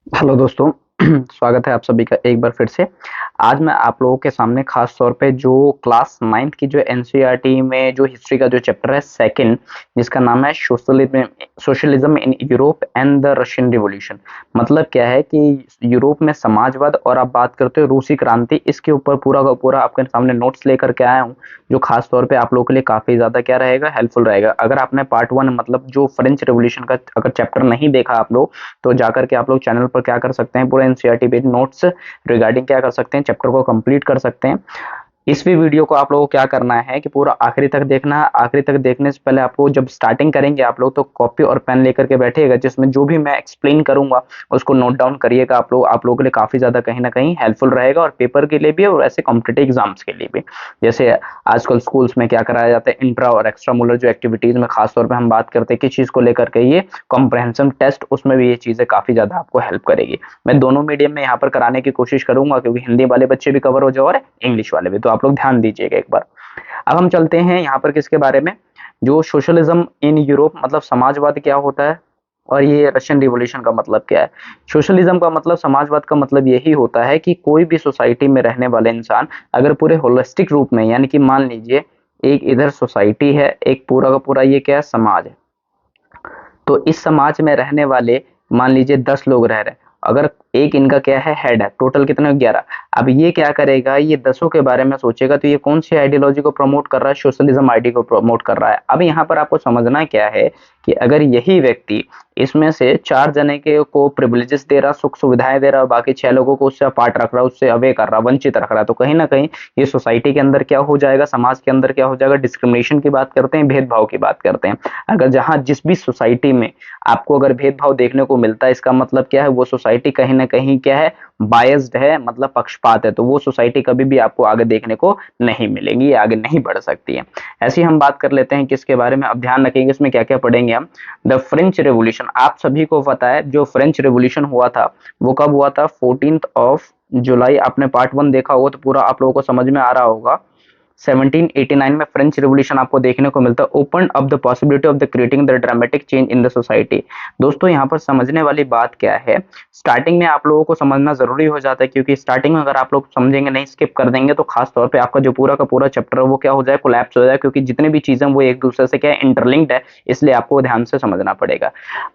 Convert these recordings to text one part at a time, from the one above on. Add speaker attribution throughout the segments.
Speaker 1: Hello दोस्तों। स्वागत है आप सभी का एक बार फिर से। आज मैं आप लोगों के सामने खास तौर पे जो क्लास 9th की जो एनसीईआरटी में जो हिस्ट्री का जो चैप्टर है सेकंड, जिसका नाम है socialism in Europe and the Russian revolution. मतलब क्या है कि यूरोप में समाजवाद और आप बात करते हो रूसी क्रांति, इसके ऊपर पूरा का पूरा आपके सामने नोट्स लेकर के आया हूँ, जो खास तौर पे आप लोगों के लिए काफी ज्यादा क्या रहेगा, हेल्पफुल रहेगा। अगर आपने पार्ट 1 मतलब जो फ्रेंच रेवोल्यूशन का अगर चैप्टर नहीं देखा आप लोग, तो जाकर के आप लोग चैनल पर क्या कर सकते हैं, पूरा एनसीईआरटी बेस्ड नोट्स रिगार्डिंग क्या कर सकते हैं, चैप्टर को कंप्लीट कर सकते हैं। इस भी वीडियो को आप लोगों को क्या करना है कि पूरा आखिरी तक देखना है। आखिरी तक देखने से पहले आपको जब स्टार्टिंग करेंगे आप लोग, तो कॉपी और पेन लेकर के बैठिएगा, जिसमें जो भी मैं एक्सप्लेन करूंगा उसको नोट डाउन करिएगा। आप लोगों के लिए काफी ज्यादा कहीं ना कहीं हेल्पफुल रहेगा, और पेपर के लिए भी और ऐसे कॉम्पिटेटिव एग्जाम्स के लिए भी। जैसे आजकल स्कूल्स में क्या कराया जाता है, इंट्रा और एक्स्ट्रा मुलर जो एक्टिविटीज में खास तौर पर हम बात करते हैं किस चीज को लेकर के, ये कॉम्प्रहेंसिव टेस्ट, उसमें भी ये चीजें काफी ज्यादा आपको हेल्प करेगी। मैं दोनों मीडियम में यहाँ पर कराने की कोशिश करूंगा, क्योंकि हिंदी वाले बच्चे भी कवर हो जाए और इंग्लिश वाले भी, तो आप लोग ध्यान दीजिएगा एक बार। अब हम चलते हैं यहाँ पर किसके बारे में, जो सोशलिज्म इन यूरोप मतलब समाजवाद क्या होता है, और ये रशियन रिवॉल्यूशन का मतलब क्या है। सोशलिज्म का मतलब, समाजवाद का मतलब यही होता है कि कोई भी सोसाइटी में रहने वाले इंसान अगर पूरे होलिस्टिक रूप में, यानी कि मान लीजिए एक इधर सोसाइटी है, एक पूरा का पूरा ये क्या है, समाज है। तो इस समाज में रहने वाले मान लीजिए 10 लोग रह रहे हैं, अगर एक इनका क्या है, हेड है, टोटल कितने, 11। अब ये क्या करेगा, ये 10 के बारे में सोचेगा, तो ये कौन सी आइडियोलॉजी को प्रमोट कर रहा है, सोशलिज्म आइडिया को प्रमोट कर रहा है। अब यहाँ पर आपको समझना क्या है कि अगर यही व्यक्ति इसमें से 4 जने के को प्रिविलेजेस दे रहा, सुख सुविधाएं दे रहा, और बाकी 6 लोगों को उससे अपार्ट रख रहा है, उससे अवे कर रहा, वंचित रख रहा है, तो कहीं ना कहीं ये सोसाइटी के अंदर क्या हो जाएगा, समाज के अंदर क्या हो जाएगा, डिस्क्रिमिनेशन की बात करते हैं, भेदभाव की बात करते हैं। अगर जहां जिस भी सोसाइटी में आपको अगर भेदभाव देखने को मिलता है, इसका मतलब क्या है, वो सोसाइटी कहीं ना कहीं क्या है, बायस्ड है, मतलब पक्षपात है, तो वो सोसाइटी कभी भी आपको आगे देखने को नहीं मिलेगी, आगे नहीं बढ़ सकती है। ऐसी हम बात कर लेते हैं किसके बारे में, अब ध्यान रखेंगे इसमें क्या क्या पढ़ेंगे हम। द फ्रेंच रेवोल्यूशन, आप सभी को पता है जो फ्रेंच रेवोल्यूशन हुआ था वो कब हुआ था, 14 जुलाई। आपने पार्ट 1 देखा होगा तो पूरा आप लोगों को समझ में आ रहा होगा। 1789 में फ्रेंच रिवॉल्यूशन आपको देखने को मिलता है, open up the possibility of the creating the dramatic change in the society. दोस्तों यहाँ पर समझने वाली बात क्या है, स्टार्टिंग में आप लोगों को समझना जरूरी हो जाता है, क्योंकि स्टार्टिंग में अगर आप लोग समझेंगे नहीं, स्किप कर देंगे, तो खास तौर पे आपका जो पूरा का पूरा चैप्टर है वो क्या हो जाए, कोलैप्स हो जाए, क्योंकि जितने भी चीजें वो एक दूसरे से क्या है, इंटरलिंक्ड है, इसलिए आपको ध्यान से समझना पड़ेगा।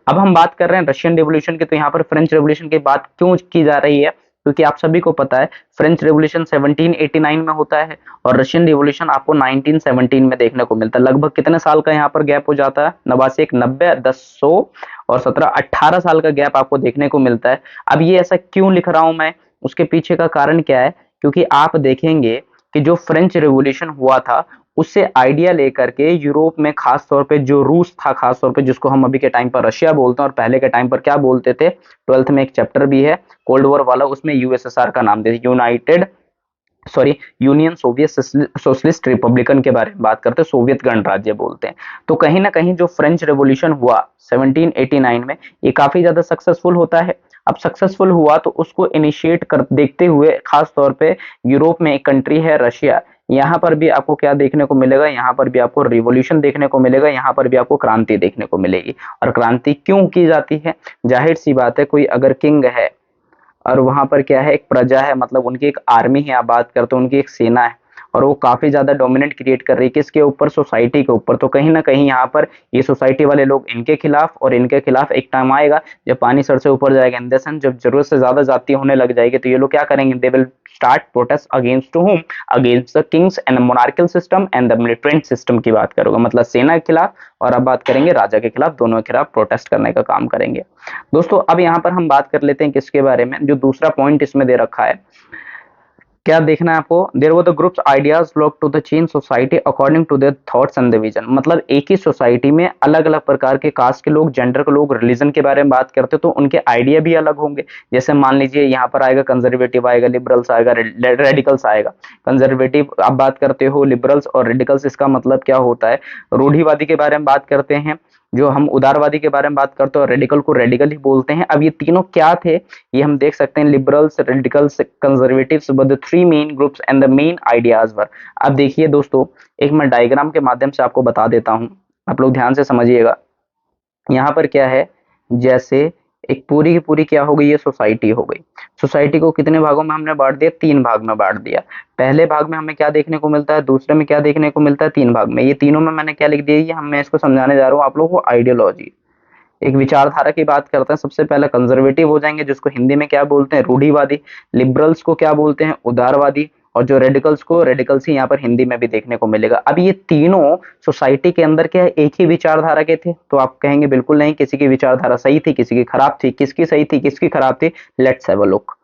Speaker 1: अब हम बात कर रहे हैं रशियन रिवॉल्यूशन की, तो यहाँ पर फ्रेंच रिवॉल्यूशन की बात क्यों की जा रही है, क्योंकि आप सभी को पता है फ्रेंच रेवोल्यूशन 1789 में होता है, और रशियन रिवॉल्यूशन आपको 1917 में देखने को मिलता है। लगभग कितने साल का यहाँ पर गैप हो जाता है, नवासी, एक 90, 10 100 और 17, 18 साल का गैप आपको देखने को मिलता है। अब ये ऐसा क्यों लिख रहा हूं मैं, उसके पीछे का कारण क्या है, क्योंकि आप देखेंगे कि जो फ्रेंच रेवोल्यूशन हुआ था उससे आइडिया लेकर के यूरोप में, खास तौर पे जो रूस था, खास तौर पे जिसको हम अभी के टाइम पर रशिया बोलते हैं और पहले के टाइम पर क्या बोलते थे, 12th में एक चैप्टर भी है कोल्ड वॉर वाला, उसमें यूएसएसआर का नाम देते, United sorry union Soviet socialist Republican के बारे में बात करते हैं, सोवियत गणराज्य बोलते हैं। तो कहीं ना कहीं जो फ्रेंच रेवोल्यूशन हुआ 1789 में, ये काफी ज्यादा सक्सेसफुल होता है। अब सक्सेसफुल हुआ तो उसको इनिशिएट कर देखते हुए खास तौर पे यूरोप में एक कंट्री है रशिया, यहाँ पर भी आपको क्या देखने को मिलेगा, यहाँ पर भी आपको रिवॉल्यूशन देखने को मिलेगा, यहाँ पर भी आपको क्रांति देखने को मिलेगी। और क्रांति क्यों की जाती है, जाहिर सी बात है, कोई अगर किंग है और वहां पर क्या है, एक प्रजा है, मतलब उनकी एक आर्मी है, आप बात करते हो उनकी एक सेना है, और वो काफी ज्यादा डोमिनेट क्रिएट कर रही है किसके ऊपर, सोसाइटी के ऊपर। तो कहीं ना कहीं यहाँ पर ये सोसाइटी वाले लोग इनके खिलाफ, और इनके खिलाफ एक टाइम आएगा जब पानी सर से ऊपर जाएगा, इन द सेंस जब जरूरत से ज्यादा जाती होने लग जाएगी, तो ये लोग क्या करेंगे, they will start protest against to home, against the kings and monarchial system and the militant system की बात करूंगा, मतलब सेना के खिलाफ, और अब बात करेंगे राजा के खिलाफ, दोनों के खिलाफ प्रोटेस्ट करने का काम करेंगे। दोस्तों अब यहाँ पर हम बात कर लेते हैं किसके बारे में, जो दूसरा पॉइंट इसमें दे रखा है, क्या देखना है आपको, there were the groups ideas flock to the change society according to their thoughts and vision. मतलब एक ही सोसाइटी में अलग अलग प्रकार के कास्ट के लोग, जेंडर के लोग, रिलीजन के बारे में बात करते तो उनके आइडिया भी अलग होंगे। जैसे मान लीजिए यहाँ पर आएगा कंजर्वेटिव, आएगा लिबरल्स, आएगा रेडिकल्स आएगा। कंजर्वेटिव आप बात करते हो, लिबरल्स और रेडिकल्स, इसका मतलब क्या होता है, रूढ़िवादी के बारे में बात करते हैं, जो हम उदारवादी के बारे में बात करते हैं, और रेडिकल को रेडिकल ही बोलते हैं। अब ये तीनों क्या थे, ये हम देख सकते हैं, liberals, radicals, conservatives were the three main groups and the main ideas वर। अब देखिए दोस्तों, एक मैं डायग्राम के माध्यम से आपको बता देता हूं, आप लोग ध्यान से समझिएगा। यहाँ पर क्या है, जैसे एक पूरी की पूरी क्या हो गई, ये सोसाइटी हो गई। सोसाइटी को कितने भागों में हमने बांट दिया, 3 भाग में बांट दिया। पहले भाग में हमें क्या देखने को मिलता है, दूसरे में क्या देखने को मिलता है, 3 भाग में। ये तीनों में मैंने क्या लिख दिया, ये मैं इसको समझाने जा रहा हूँ आप लोगों को। आइडियोलॉजी, एक विचारधारा की बात करते हैं। सबसे पहले कंजर्वेटिव हो जाएंगे, जिसको हिंदी में क्या बोलते हैं, रूढ़िवादी। लिबरल्स को क्या बोलते हैं, उदारवादी। और जो रेडिकल्स को, रेडिकल्स ही यहाँ पर हिंदी में भी देखने को मिलेगा। अब ये तीनों सोसाइटी के अंदर क्या है, एक ही विचारधारा के थे? तो आप कहेंगे बिल्कुल नहीं, किसी की विचारधारा सही थी, किसी की खराब थी। किसकी सही थी, किसकी खराब थी, लेट्स हैव अ लुक।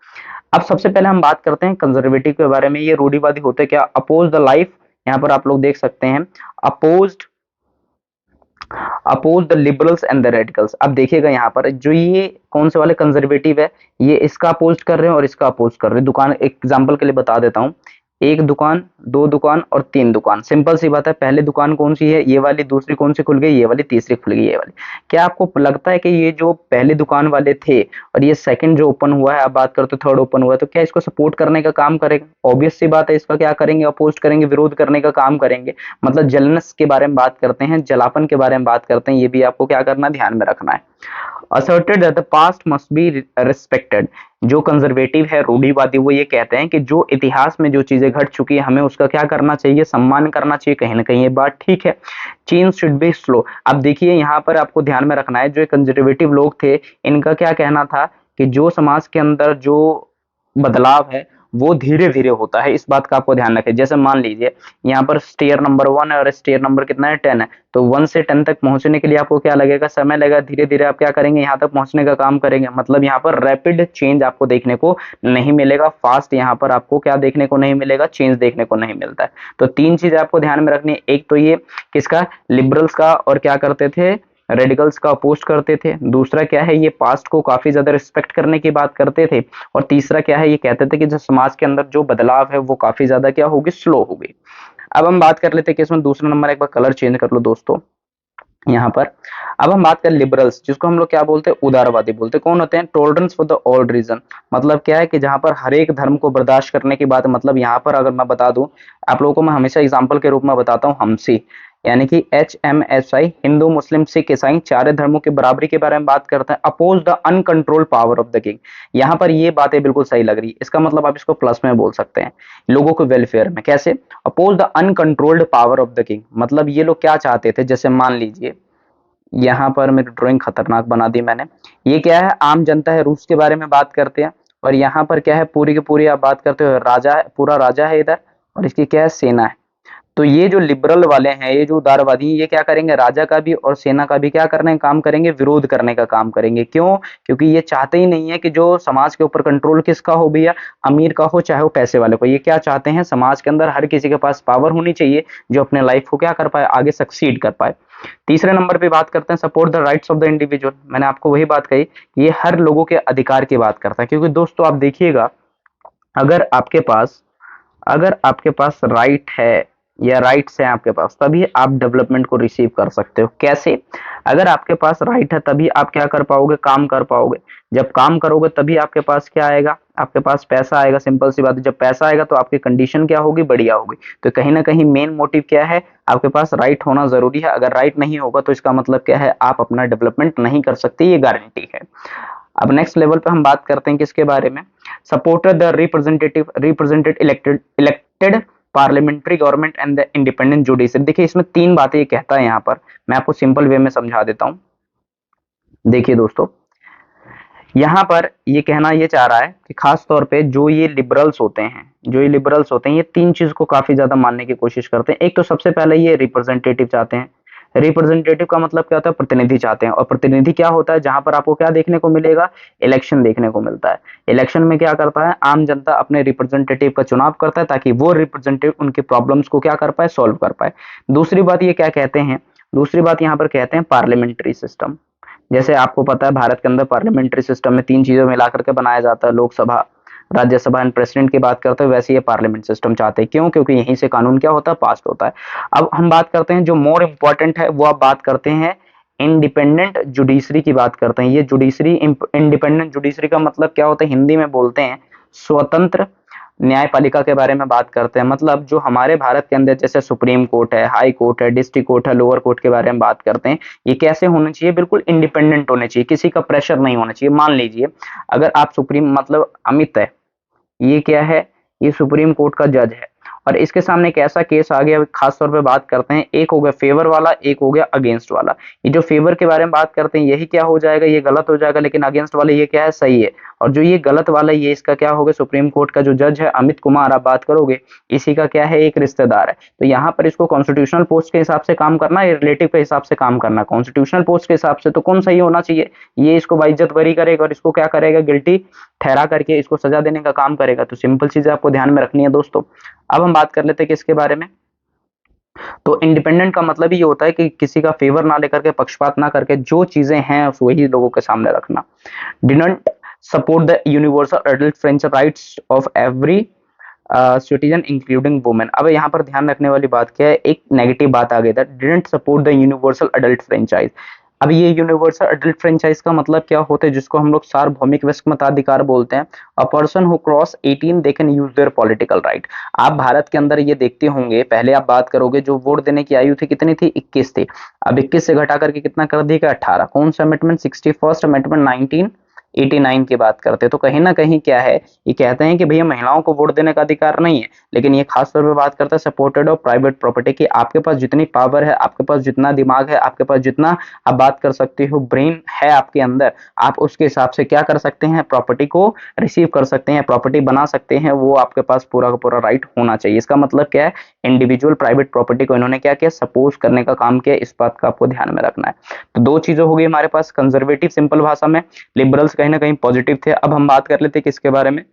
Speaker 1: अब सबसे पहले हम बात करते हैं कंजर्वेटिव के बारे में। ये रूढ़िवादी होते क्या, अपोज द लाइफ, यहाँ पर आप लोग देख सकते हैं, opposed, oppose the liberals and the radicals. अब देखिएगा यहाँ पर जो ये कौन से वाले कंजर्वेटिव है, ये इसका अपोज कर रहे हैं और इसका अपोज कर रहे हैं। दुकान, एग्जांपल के लिए बता देता हूँ, एक दुकान, दो दुकान और तीन दुकान। सिंपल सी बात है, पहले दुकान कौन सी है, ये वाली। दूसरी कौन सी खुल गई, ये वाली। तीसरी खुल गई, ये वाली। क्या आपको लगता है कि ये जो पहले दुकान वाले थे और ये सेकंड जो ओपन हुआ है, आप बात करते हो थर्ड ओपन हुआ है, तो क्या इसको सपोर्ट करने का काम करेगा? ऑब्वियस सी बात है, इसका क्या करेंगे, अपोज करेंगे, विरोध करने का काम करेंगे। मतलब जलनेस के बारे में बात करते हैं, जलापन के बारे में बात करते हैं। ये भी आपको क्या करना, ध्यान में रखना है। asserted that the past must be respected। जो कंजर्वेटिव है, रूढ़िवादी, वो ये कहते हैं कि जो इतिहास में जो चीजें घट चुकी है, हमें उसका क्या करना चाहिए, सम्मान करना चाहिए। कहीं ना कहीं ये बात ठीक है। Change should be slow. अब देखिए यहाँ पर आपको ध्यान में रखना है, जो कंजर्वेटिव लोग थे, इनका क्या कहना था कि जो समाज के अंदर जो बदलाव है वो धीरे धीरे होता है। इस बात का आपको ध्यान रखें। जैसे मान लीजिए यहाँ पर स्टेयर नंबर 1 है और स्टेयर नंबर कितना है, 10 है। तो 1 से 10 तक पहुंचने के लिए आपको क्या लगेगा, समय लगेगा। धीरे धीरे आप क्या करेंगे, यहाँ तक पहुंचने का काम करेंगे। मतलब यहाँ पर रैपिड चेंज आपको देखने को नहीं मिलेगा। फास्ट यहाँ पर आपको क्या देखने को नहीं मिलेगा, चेंज देखने को नहीं मिलता है। तो 3 चीजें आपको ध्यान में रखनी है। एक तो ये किसका, लिबरल्स का, और क्या करते थे, रेडिकल्स का अपोज करते थे। दूसरा क्या है, ये पास्ट को काफी ज्यादा रिस्पेक्ट करने की बात करते थे। और तीसरा क्या है, ये कहते थे कि जो समाज के अंदर जो बदलाव है वो काफी ज्यादा क्या होगी, स्लो होगी। अब हम बात कर लेते हैं कि इसमें दूसरा नंबर, एक बार कलर चेंज कर लो दोस्तों यहाँ पर। अब हम बात करें लिबरल्स, जिसको हम लोग क्या बोलते हैं, उदारवादी बोलते हैं। कौन होते हैं, tolerance for the all reason. मतलब क्या है कि जहां पर हर एक धर्म को बर्दाश्त करने की बात है। मतलब यहाँ पर अगर मैं बता दूं आप लोगों को, मैं हमेशा एग्जांपल के रूप में बताता हूँ, हमसी, यानी कि HMSI, हिंदू मुस्लिम सिख ईसाई चार धर्मों की बराबरी के बारे में बात करते हैं। Oppose the uncontrolled power of the king. यहाँ पर ये बातें बिल्कुल सही लग रही है। इसका मतलब आप इसको प्लस में बोल सकते हैं, लोगों के वेलफेयर में। कैसे, oppose the uncontrolled power of the king. मतलब ये लोग क्या चाहते थे, जैसे मान लीजिए यहाँ पर मेरी ड्राइंग खतरनाक बना दी मैंने। ये क्या है, आम जनता है, रूस के बारे में बात करते हैं। और यहाँ पर क्या है, पूरी की पूरी आप बात करते हो, राजा है, पूरा राजा है इधर, और इसकी क्या है, सेना है। तो ये जो लिबरल वाले हैं, ये जो उदारवादी, ये क्या करेंगे, राजा का भी और सेना का भी क्या करने का काम करेंगे, विरोध करने का काम करेंगे। क्यों, क्योंकि ये चाहते ही नहीं है कि जो समाज के ऊपर कंट्रोल किसका हो भैया, अमीर का हो चाहे वो पैसे वाले को। ये क्या चाहते हैं, समाज के अंदर हर किसी के पास पावर होनी चाहिए जो अपने लाइफ को क्या कर पाए, आगे सक्सीड कर पाए। तीसरे नंबर पे बात करते हैं, support the rights of the individual. मैंने आपको वही बात कही, ये हर लोगों के अधिकार की बात करता है। क्योंकि दोस्तों आप देखिएगा, अगर आपके पास अगर आपके पास राइट है या राइट्स हैं आपके पास, तभी आप डेवलपमेंट को रिसीव कर सकते हो। कैसे, अगर आपके पास राइट है तभी आप क्या कर पाओगे, काम कर पाओगे। जब काम करोगे तभी आपके पास क्या आएगा, आपके पास पैसा आएगा। सिंपल सी बात है, जब पैसा आएगा तो आपकी कंडीशन क्या होगी, बढ़िया होगी। तो कहीं ना कहीं मेन मोटिव क्या है, आपके पास राइट होना जरूरी है। अगर राइट नहीं होगा तो इसका मतलब क्या है, आप अपना डेवलपमेंट नहीं कर सकते, ये गारंटी है। अब नेक्स्ट लेवल पे हम बात करते हैं किसके बारे में, supported the represented elected parliamentary government and the independent judiciary. देखिए इसमें 3 बातें ये कहता है यहाँ पर, मैं आपको सिंपल वे में समझा देता हूँ। देखिए दोस्तों, यहाँ पर ये कहना ये चाह रहा है कि खास तौर पे जो ये लिबरल्स होते हैं, ये 3 चीज को काफी ज्यादा मानने की कोशिश करते हैं। एक तो सबसे पहले ये रिप्रेजेंटेटिव चाहते हैं। रिप्रेजेंटेटिव का मतलब क्या होता है, प्रतिनिधि चाहते हैं। और प्रतिनिधि क्या होता है, जहां पर आपको क्या देखने को मिलेगा, इलेक्शन देखने को मिलता है। इलेक्शन में क्या करता है, आम जनता अपने रिप्रेजेंटेटिव का चुनाव करता है ताकि वो रिप्रेजेंटेटिव उनके प्रॉब्लम्स को क्या कर पाए, सॉल्व कर पाए। दूसरी बात ये क्या कहते हैं, दूसरी बात यहाँ पर कहते हैं पार्लियामेंट्री सिस्टम। जैसे आपको पता है भारत के अंदर पार्लियामेंट्री सिस्टम में 3 चीजों मिला करके बनाया जाता है, लोकसभा, राज्यसभा एंड प्रेसिडेंट की बात करते हैं। वैसे ये पार्लियामेंट सिस्टम चाहते हैं। क्यों, क्योंकि यहीं से कानून क्या होता है, पास होता है। अब हम बात करते हैं जो मोर इंपॉर्टेंट है, वो आप बात करते हैं इंडिपेंडेंट जुडिशरी की बात करते हैं। ये जुडिशरी, इंडिपेंडेंट जुडिशरी का मतलब क्या होता है, हिंदी में बोलते हैं स्वतंत्र न्यायपालिका के बारे में बात करते हैं, मतलब जो हमारे भारत के अंदर जैसे सुप्रीम कोर्ट है, हाई कोर्ट है, डिस्ट्रिक्ट कोर्ट है, लोअर कोर्ट के बारे में बात करते हैं, ये कैसे होने चाहिए, बिल्कुल इंडिपेंडेंट होने चाहिए, किसी का प्रेशर नहीं होना चाहिए। मान लीजिए अगर आप सुप्रीम, मतलब अमित है, ये क्या है, ये सुप्रीम कोर्ट का जज है, और इसके सामने एक ऐसा केस आ गया, खास तौर पे बात करते हैं, एक हो गया फेवर वाला, एक हो गया अगेंस्ट वाला। ये जो फेवर के बारे में बात करते हैं यही क्या हो जाएगा, ये गलत हो जाएगा, लेकिन अगेंस्ट वाले ये क्या है, सही है। और जो ये गलत वाला ये इसका क्या होगा, सुप्रीम कोर्ट का जो जज है अमित कुमार आप बात करोगे, इसी का क्या है, एक रिश्तेदार है। तो यहाँ पर इसको कॉन्स्टिट्यूशनल पोस्ट के हिसाब से काम करना है, रिलेटिव के हिसाब से काम करना। कॉन्स्टिट्यूशनल पोस्ट के हिसाब से तो कौन सही होना चाहिए, ये इसको बाइज्जत बरी करेगा और इसको क्या करेगा, गिल्टी ठहरा करके इसको सजा देने का काम करेगा। तो सिंपल चीजें आपको ध्यान में रखनी है दोस्तों। अब हम बात कर लेते हैं किसके बारे में। तो इंडिपेंडेंट का मतलब ये होता है कि किसी का फेवर ना लेकर के, पक्षपात ना करके, जो चीजें हैं वही लोगों के सामने रखना। Didn't support the universal adult French rights of every citizen including women. अब यहाँ पर ध्यान रखने वाली बात क्या है, एक नेगेटिव बात आ गई था, didn't support the universal adult franchise. अब ये यूनिवर्सल एडल्ट फ्रेंचाइज का मतलब क्या होता है, जिसको हम लोग सार्वभौमिक वयस्क मताधिकार बोलते हैं। A person who cross 18 they can use their political right. आप भारत के अंदर ये देखते होंगे, पहले आप बात करोगे जो वोट देने की आयु थी कितनी थी, 21 थी। अब 21 से घटा करके कितना कर दिया, 18। कौन सा अमेंडमेंट, 61st अमेंडमेंट 1989 की बात करते हैं। तो कहीं ना कहीं क्या है, ये कहते हैं कि भैया महिलाओं को वोट देने का अधिकार नहीं है, लेकिन ये खास तौर पे बात करता है सपोर्टेड ऑफ प्राइवेट प्रॉपर्टी की। आपके पास जितनी पावर है, आपके पास जितना दिमाग है, आपके पास जितना आप बात कर सकते हो ब्रेन है आपके अंदर, आप उसके हिसाब से क्या कर सकते हैं, प्रॉपर्टी को रिसीव कर सकते हैं, प्रॉपर्टी बना सकते हैं। वो आपके पास पूरा का पूरा राइट होना चाहिए। इसका मतलब क्या है, इंडिविजुअल प्राइवेट प्रॉपर्टी को इन्होंने क्या किया, सपोज करने का काम किया। इस बात का आपको ध्यान में रखना है। तो दो चीजें हो गई हमारे पास, कंजर्वेटिव सिंपल भाषा में, लिबरल्स कहीं ना कहीं पॉजिटिव थे। अब हम बात कर लेते हैं किसके बारे में,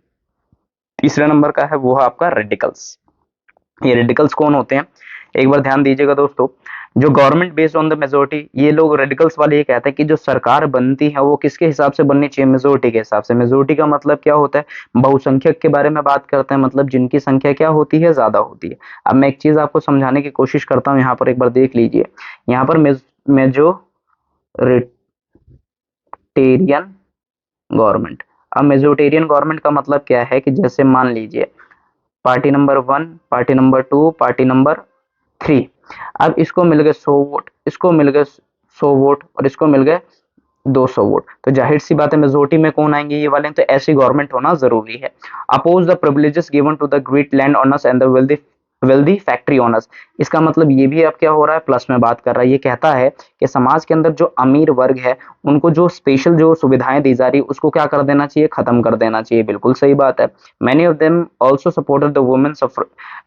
Speaker 1: तीसरे नंबर का है वो है आपका रेडिकल्स। ये रेडिकल्स कौन होते हैं, एक बार ध्यान दीजिएगा दोस्तों। जो government based on the majority, ये लोग रेडिकल्स वाले ये कहते हैं कि जो सरकार बनती है वो किसके हिसाब से बननी चाहिए, मेजोरिटी के हिसाब से। मेजोरिटी का मतलब क्या होता है, बहुसंख्यक के बारे में बात करते हैं, मतलब जिनकी संख्या क्या होती है, ज्यादा होती है। अब मैं एक चीज आपको समझाने की कोशिश करता हूँ, यहाँ पर एक बार देख लीजिए। यहाँ पर मेजोरिटेरियन गवर्नमेंट। अब मेजोरिटेरियन गवर्नमेंट का मतलब क्या है कि जैसे मान लीजिए party number 1, party number 2, party number 3। अब इसको मिल गए 100 वोट, इसको मिल गए 100 वोट, और इसको मिल गए 200 वोट। तो जाहिर सी बात है मेजोरिटी में कौन आएंगे, ये वाले। तो ऐसी गवर्नमेंट होना जरूरी है। Oppose the privileges given to the great land owners and the wealthy factory owners. इसका मतलब ये भी अब क्या हो रहा है, प्लस में बात कर रहा है। ये कहता है कि समाज के अंदर जो अमीर वर्ग है उनको जो स्पेशल जो सुविधाएं दी जा रही है उसको क्या कर देना चाहिए, खत्म कर देना चाहिए। बिल्कुल सही बात है। Many of them also supported the women suffrage,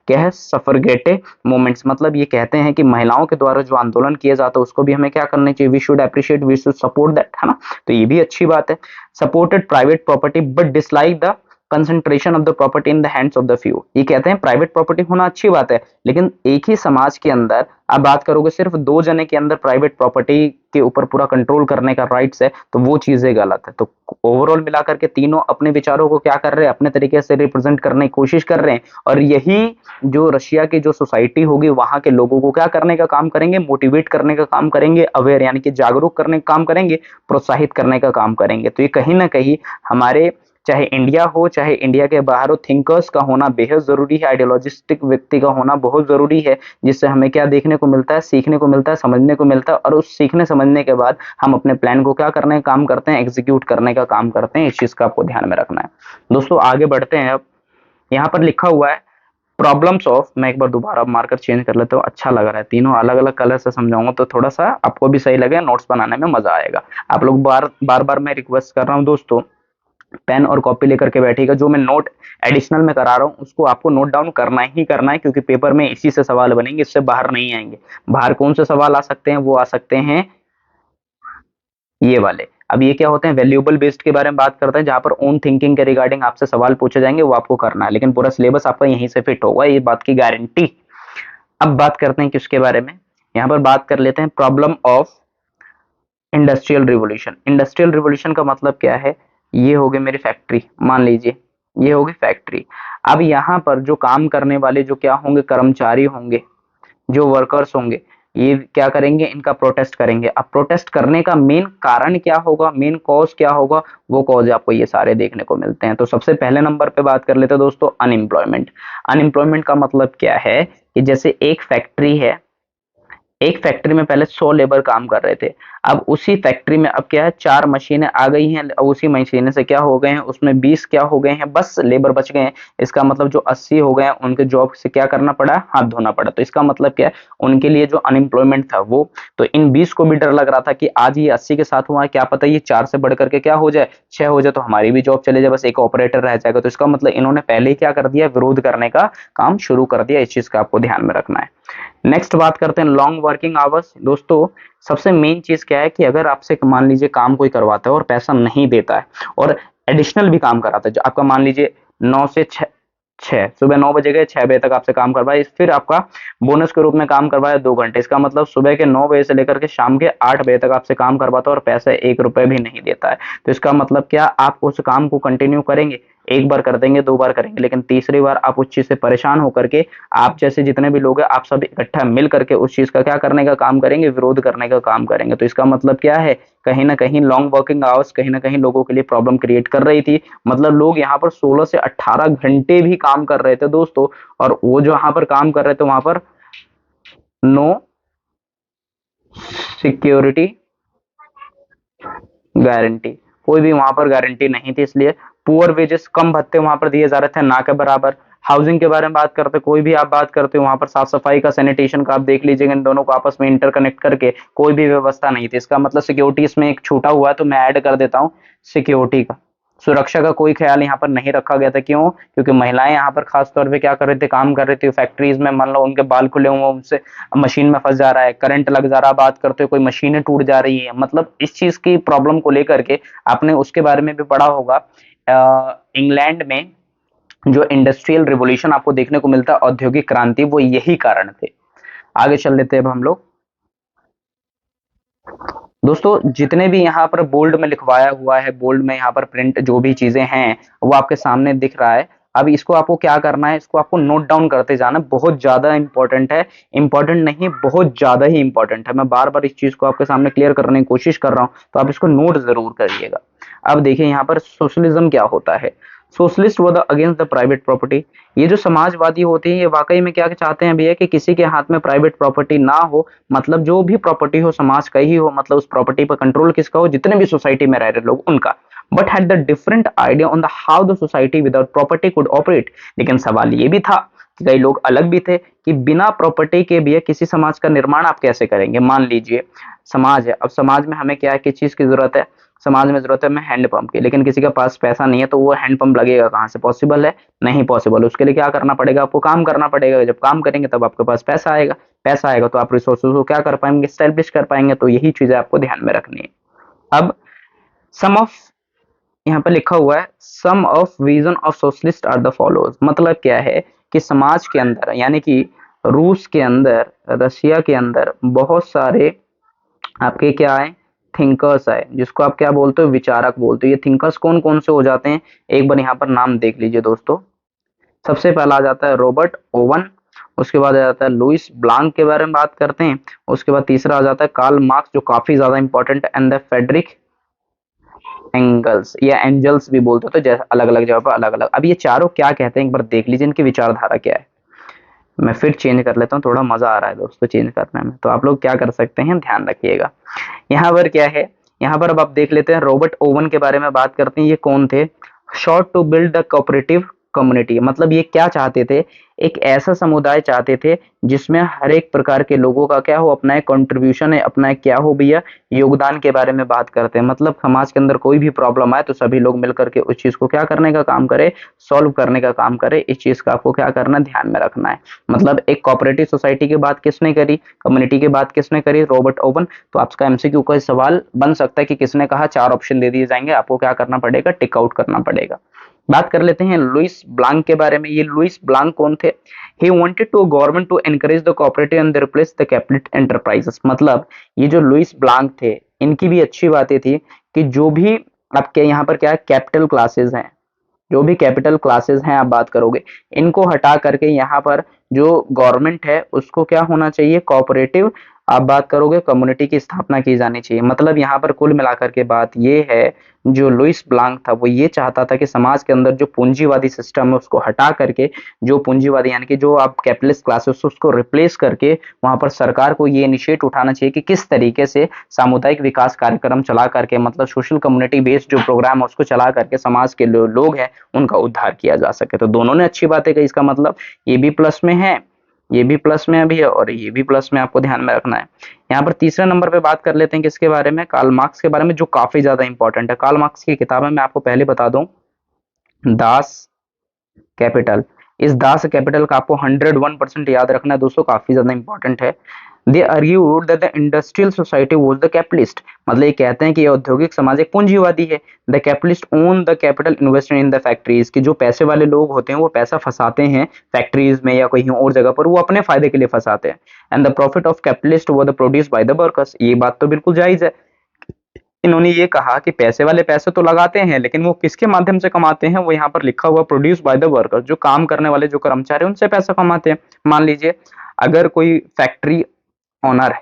Speaker 1: क्या है, सफरगेटे मूवमेंट्स। मतलब ये कहते हैं कि महिलाओं के द्वारा जो आंदोलन किया जाता है उसको भी हमें क्या करना चाहिए, we should appreciate, we should support that, है ना। तो ये भी अच्छी बात है। Supported private property but dislike the concentration of the property in the hands of the few. ये कहते हैं प्राइवेट प्रॉपर्टी होना अच्छी बात है, लेकिन एक ही समाज के अंदर आप बात करोगे सिर्फ 2 जने के अंदर प्राइवेट प्रॉपर्टी के ऊपर पूरा कंट्रोल करने का राइट्स है, तो वो चीजें गलत है। तो ओवरऑल मिलाकर के तीनों अपने विचारों को क्या कर रहे हैं, अपने तरीके से रिप्रेजेंट करने की कोशिश कर रहे हैं। और यही जो रशिया की जो सोसाइटी होगी वहां के लोगों को क्या करने का काम करेंगे, मोटिवेट करने का काम करेंगे, अवेयर यानी कि जागरूक करने का काम करेंगे, प्रोत्साहित करने का काम करेंगे। तो ये कहीं ना कहीं हमारे, चाहे इंडिया हो चाहे इंडिया के बाहर हो, थिंकर्स का होना बेहद जरूरी है, आइडियोलॉजिस्टिक व्यक्ति का होना बहुत जरूरी है, जिससे हमें क्या देखने को मिलता है, सीखने को मिलता है, समझने को मिलता है। और उस सीखने समझने के बाद हम अपने प्लान को क्या करने का काम करते हैं, एग्जीक्यूट करने का काम करते हैं। इस चीज का आपको ध्यान में रखना है दोस्तों। आगे बढ़ते हैं। अब यहाँ पर लिखा हुआ है प्रॉब्लम्स ऑफ, मैं एक बार दोबारा मार्कर चेंज कर लेता हूँ, अच्छा लग रहा है, तीनों अलग अलग कलर से समझाऊंगा तो थोड़ा सा आपको भी सही लगे, नोट्स बनाने में मजा आएगा। आप लोग बार बार मैं रिक्वेस्ट कर रहा हूँ दोस्तों, पेन और कॉपी लेकर के बैठिएगा। जो मैं नोट एडिशनल में करा रहा हूँ उसको आपको नोट डाउन करना ही करना है, क्योंकि पेपर में इसी से सवाल बनेंगे, इससे बाहर नहीं आएंगे। बाहर कौन से सवाल आ सकते हैं, वो आ सकते हैं ये वाले। अब ये क्या होते हैं, वैल्यूएबल बेस्ड के बारे में बात करते हैं, जहां पर ओन थिंकिंग के रिगार्डिंग आपसे सवाल पूछे जाएंगे, वो आपको करना है, लेकिन पूरा सिलेबस आपका यहीं से फिट होगा, ये बात की गारंटी। अब बात करते हैं किसके बारे में, यहाँ पर बात कर लेते हैं problem of industrial revolution. Industrial revolution का मतलब क्या है, ये हो गई मेरी फैक्ट्री, मान लीजिए ये होगी फैक्ट्री। अब यहाँ पर जो काम करने वाले जो क्या होंगे, कर्मचारी होंगे, जो वर्कर्स होंगे, ये क्या करेंगे, इनका प्रोटेस्ट करेंगे। अब प्रोटेस्ट करने का मेन कारण क्या होगा, मेन कॉज क्या होगा, वो कॉज आपको ये सारे देखने को मिलते हैं। तो सबसे पहले नंबर पे बात कर लेते हैं दोस्तों, अनएम्प्लॉयमेंट। अनएम्प्लॉयमेंट का मतलब क्या है कि जैसे एक फैक्ट्री है, एक फैक्ट्री में पहले 100 लेबर काम कर रहे थे, अब उसी फैक्ट्री में अब क्या है, 4 मशीनें आ गई हैं, अब उसी मशीनें से क्या हो गए हैं, उसमें 20 क्या हो गए हैं, बस लेबर बच गए हैं। इसका मतलब जो 80 हो गए हैं, उनके जॉब से क्या करना पड़ा, हाथ धोना पड़ा। तो इसका मतलब क्या है, उनके लिए जो अनएम्प्लॉयमेंट था वो, तो इन 20 को भी डर लग रहा था कि आज ये 80 के साथ हुआ है, क्या पता ये 4 से बढ़ करके क्या हो जाए, 6 हो जाए, तो हमारी भी जॉब चले जाए, बस एक ऑपरेटर रह जाएगा। तो इसका मतलब इन्होंने पहले ही क्या कर दिया, विरोध करने का काम शुरू कर दिया। इस चीज का आपको ध्यान में रखना है। नेक्स्ट बात करते हैं लॉन्ग वर्किंग आवर्स। दोस्तों सबसे मेन चीज क्या है कि अगर आपसे मान लीजिए काम कोई करवाता है और पैसा नहीं देता है, और एडिशनल भी काम कराता है, जो आपका मान लीजिए 9 से 6, सुबह 9 बजे गए, 6 बजे तक आपसे काम करवाए, फिर आपका बोनस के रूप में काम करवाया 2 घंटे, इसका मतलब सुबह के 9 बजे से लेकर के शाम के 8 बजे तक आपसे काम करवाता है और पैसा 1 रुपए भी नहीं देता है। तो इसका मतलब क्या, आप उस काम को कंटिन्यू करेंगे, एक बार कर देंगे, 2 बार करेंगे, लेकिन तीसरी बार आप उस चीज से परेशान होकर के, आप जैसे जितने भी लोग हैं, आप सब इकट्ठा मिल करके उस चीज का क्या करने का काम करेंगे, विरोध करने का काम करेंगे। तो इसका मतलब क्या है, कहीं ना कहीं लॉन्ग वर्किंग आवर्स कहीं ना कहीं लोगों के लिए प्रॉब्लम क्रिएट कर रही थी। मतलब लोग यहाँ पर 16 से 18 घंटे भी काम कर रहे थे दोस्तों, और वो जो यहाँ पर काम कर रहे थे वहां पर नो सिक्योरिटी गारंटी, कोई भी वहां पर गारंटी नहीं थी, इसलिए पुअर वेजेस, कम भत्ते वहां पर दिए जा रहे थे ना के बराबर। हाउसिंग के बारे में बात करते, कोई भी आप बात करते हो वहां पर साफ सफाई का, सैनिटेशन का, आप देख लीजिएगा इन दोनों को आपस में इंटरकनेक्ट करके कोई भी व्यवस्था नहीं थी। इसका मतलब सिक्योरिटी इसमें एक छूटा हुआ है, तो मैं ऐड कर देता हूँ सिक्योरिटी का, सुरक्षा का कोई ख्याल यहाँ पर नहीं रखा गया था। क्यों, क्योंकि महिलाएं यहाँ पर खास तौर पे क्या कर रही थी, काम कर रही थी फैक्ट्रीज में, मान लो उनके बाल खुले हुए, उनसे मशीन में फंस जा रहा है, करंट लग जा रहा है, बात करते हुए कोई मशीनें टूट जा रही है, मतलब इस चीज की प्रॉब्लम को लेकर के आपने उसके बारे में भी पढ़ा होगा। इंग्लैंड में जो इंडस्ट्रियल रिवॉल्यूशन आपको देखने को मिलता है, औद्योगिक क्रांति, वो यही कारण थे। आगे चल लेते हैं अब हम लोग। दोस्तों जितने भी यहाँ पर बोल्ड में लिखवाया हुआ है, बोल्ड में यहाँ पर प्रिंट जो भी चीजें हैं वो आपके सामने दिख रहा है। अब इसको आपको क्या करना है, इसको आपको नोट डाउन करते जाना, बहुत ज्यादा इंपॉर्टेंट है। इंपॉर्टेंट नहीं, बहुत ज्यादा ही इंपॉर्टेंट है। मैं बार बार इस चीज को आपके सामने क्लियर करने की कोशिश कर रहा हूँ, तो आप इसको नोट जरूर करिएगा। अब देखिए यहाँ पर सोशलिज्म क्या होता है। सोशलिस्ट व the against the private property. ये जो समाजवादी होते हैं, ये वाकई में क्या चाहते हैं भैया कि किसी के हाथ में प्राइवेट प्रॉपर्टी ना हो, मतलब जो भी प्रॉपर्टी हो समाज का ही हो, मतलब उस प्रॉपर्टी पर कंट्रोल किसका हो, जितने भी सोसाइटी में रह रहे लोग उनका। But had the different idea on the how the society without property could operate. लेकिन सवाल ये भी था कि कई लोग अलग भी थे कि बिना प्रॉपर्टी के भी किसी समाज का निर्माण आप कैसे करेंगे। मान लीजिए समाज है, अब समाज में हमें क्या है, किस चीज की जरूरत है, समाज में जरूरत है हमें हैंडपंप की, लेकिन किसी के पास पैसा नहीं है, तो वो हैंडपंप लगेगा कहाँ से, पॉसिबल है, नहीं पॉसिबल। उसके लिए क्या करना पड़ेगा, आपको काम करना पड़ेगा, जब काम करेंगे तब आपके पास पैसा आएगा, पैसा आएगा तो आप रिसोर्सेज को क्या कर पाएंगे, स्टैब्लिश कर पाएंगे। तो यही चीजें आपको ध्यान में रखनी है। अब सम ऑफ, यहाँ पे लिखा हुआ है some of vision of socialist are the followers. मतलब क्या है कि समाज के अंदर, यानी कि रूस के अंदर, रशिया के अंदर बहुत सारे आपके क्या है, थिंकर्स है, जिसको आप क्या बोलते हो, विचारक बोलते हो। ये थिंकर्स कौन कौन से हो जाते हैं, एक बार यहाँ पर नाम देख लीजिए दोस्तों। सबसे पहला आ जाता है रॉबर्ट ओवन, उसके बाद आ जाता है लुइस ब्लांक के बारे में बात करते हैं, उसके बाद तीसरा आ जाता है कार्ल मार्क्स, जो काफी ज्यादा important, and the Frederick Engels या एंजल्स भी बोलते हो, तो जैसे अलग अलग जगह पर अलग अलग। अब ये चारों क्या कहते हैं, एक बार देख लीजिए इनकी विचारधारा क्या है। मैं फिर चेंज कर लेता हूँ, थोड़ा मजा आ रहा है दोस्तों चेंज करने में, तो आप लोग क्या कर सकते हैं, ध्यान रखिएगा। यहाँ पर क्या है, यहाँ पर अब आप देख लेते हैं, रॉबर्ट ओवन के बारे में बात करते हैं। ये कौन थे, short to build the cooperative community. मतलब ये क्या चाहते थे, एक ऐसा समुदाय चाहते थे जिसमें हर एक प्रकार के लोगों का क्या हो, अपना एक कंट्रीब्यूशन है, अपना एक क्या हो भैया, योगदान के बारे में बात करते हैं। मतलब समाज के अंदर कोई भी प्रॉब्लम आए तो सभी लोग मिलकर के उस चीज को क्या करने का काम करे, सॉल्व करने का काम करे। इस चीज का आपको क्या करना, ध्यान में रखना है। मतलब एक कोऑपरेटिव सोसाइटी की बात किसने करी, कम्युनिटी की बात किसने करी, रॉबर्ट ओवन। तो आपका एमसीक्यू का सवाल बन सकता है कि किसने कहा, 4 ऑप्शन दे दिए जाएंगे, आपको क्या करना पड़ेगा, टिक आउट करना पड़ेगा। बात कर लेते हैं लुइस ब्लांक के बारे में। ये लुइस ब्लांक कौन थे, he wanted to government to encourage the cooperative and replace the capital enterprises. मतलब ये जो लुइस ब्लांक थे, इनकी भी अच्छी बातें थी कि जो भी आपके यहाँ पर क्या है, कैपिटल क्लासेस हैं, जो भी कैपिटल क्लासेस हैं आप बात करोगे, इनको हटा करके यहाँ पर जो गवर्नमेंट है उसको क्या होना चाहिए, कोऑपरेटिव आप बात करोगे कम्युनिटी की स्थापना की जानी चाहिए। मतलब यहाँ पर कुल मिलाकर के बात ये है, जो लुइस ब्लांक था वो ये चाहता था कि समाज के अंदर जो पूंजीवादी सिस्टम है उसको हटा करके, जो पूंजीवादी यानी कि जो आप कैपिटलिस्ट क्लासेस उसको रिप्लेस करके वहां पर सरकार को ये इनिशिएट उठाना चाहिए कि किस तरीके से सामुदायिक विकास कार्यक्रम चला करके, मतलब सोशल कम्युनिटी बेस्ड जो प्रोग्राम है उसको चला करके समाज के लोग हैं उनका उद्धार किया जा सके। तो दोनों ने अच्छी बातें कही, इसका मतलब ये भी प्लस में है, ये भी प्लस में अभी है और ये भी प्लस में, आपको ध्यान में रखना है। यहाँ पर तीसरे नंबर पे बात कर लेते हैं किसके बारे में, कार्ल मार्क्स के बारे में, जो काफी ज्यादा इंपॉर्टेंट है। कार्ल मार्क्स की किताब है, मैं आपको पहले बता दूं, दास कैपिटल। इस दास कैपिटल का आपको 101% याद रखना है दोस्तों, काफी ज्यादा इंपॉर्टेंट है। They argued that the industrial society was the capitalist, मतलब ये कहते हैं कि ये औद्योगिक समाज एक पूंजीवादी है। The capitalist own the capital invested in the factories, कि जो पैसे वाले लोग होते हैं वो पैसा फंसाते हैं फैक्ट्रीज में या कहीं और जगह पर, वो अपने फायदे के लिए फंसाते हैं। And the profit of capitalist वो the produce by the workers, ये बात तो बिल्कुल जायज है। इन्होंने ये कहा कि पैसे वाले पैसे तो लगाते हैं लेकिन वो किसके माध्यम से कमाते हैं, वो यहाँ पर लिखा हुआ प्रोड्यूस बाय द वर्कर्स, जो काम करने वाले जो कर्मचारी उनसे पैसा कमाते हैं। मान लीजिए अगर कोई फैक्ट्री ओनर है,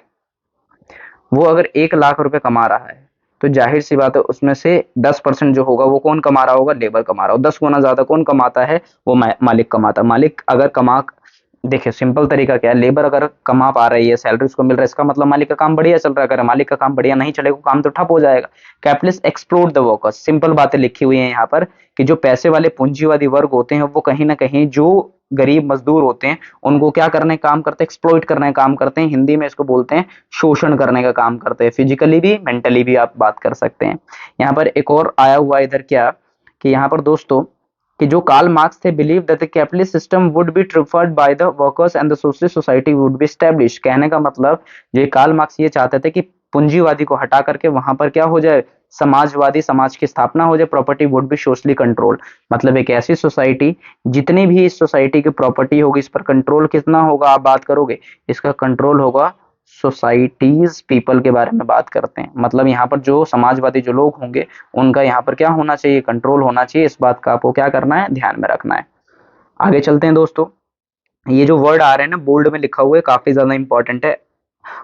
Speaker 1: वो अगर 1 लाख रुपए कमा रहा है तो जाहिर सी बात है उसमें से 10% जो होगा वो कौन कमा रहा होगा, लेबर कमा रहा होगा। 10 गुना ज्यादा कौन कमाता है, वो मालिक कमाता है। मालिक अगर कमा, देखिए सिंपल तरीका क्या है, लेबर अगर कमा पा रही है, सैलरी उसको मिल रहा है, इसका मतलब मालिक का काम बढ़िया चल रहा है। अगर मालिक का काम बढ़िया नहीं चलेगा काम तो ठप हो जाएगा। Capitalist explore the workers, simple बातें लिखी हुई है यहाँ पर कि जो पैसे वाले पूंजीवादी वर्ग होते हैं वो कहीं ना कहीं जो गरीब मजदूर होते हैं उनको क्या करने का काम करते हैं, एक्सप्लॉइट करने का काम करते हैं। हिंदी में इसको बोलते हैं शोषण करने का काम करते हैं, फिजिकली भी मेंटली भी आप बात कर सकते हैं। यहाँ पर एक और आया हुआ इधर क्या, कि यहाँ पर दोस्तों कि जो कार्ल मार्क्स थे believe that the capitalist system would be ट्रिफर्ड by the workers and the socialist society would be establish. कहने का मतलब ये कार्ल मार्क्स ये चाहते थे कि पूंजीवादी को हटा करके वहां पर क्या हो जाए, समाजवादी समाज की स्थापना हो जाए, property would be socially control. मतलब एक ऐसी सोसाइटी, जितनी भी इस सोसाइटी की प्रॉपर्टी होगी इस पर कंट्रोल कितना होगा, आप बात करोगे, इसका कंट्रोल होगा सोसाइटीज पीपल के बारे में बात करते हैं। मतलब यहाँ पर जो समाजवादी जो लोग होंगे उनका यहाँ पर क्या होना चाहिए, कंट्रोल होना चाहिए। इस बात का आपको क्या करना है, ध्यान में रखना है। आगे चलते हैं दोस्तों, ये जो वर्ड आ रहे हैं ना बोल्ड में लिखा हुआ है, काफी ज्यादा इंपॉर्टेंट है।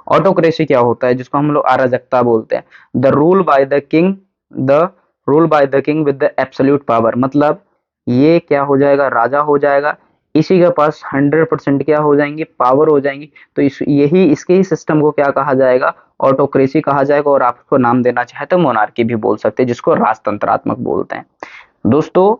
Speaker 1: ऑटोक्रेसी क्या होता है, जिसको हम लोग अराजकता बोलते हैं। The rule by the king, the rule by the king with the absolute power, मतलब ये क्या हो जाएगा, राजा हो जाएगा, इसी के पास 100% क्या हो जाएंगी, पावर हो जाएंगी। तो यही इसके ही सिस्टम को क्या कहा जाएगा, ऑटोक्रेसी कहा जाएगा। और आप उसको नाम देना चाहे तो मोनार्की भी बोल सकते हैं, जिसको राजतंत्रात्मक बोलते हैं दोस्तों।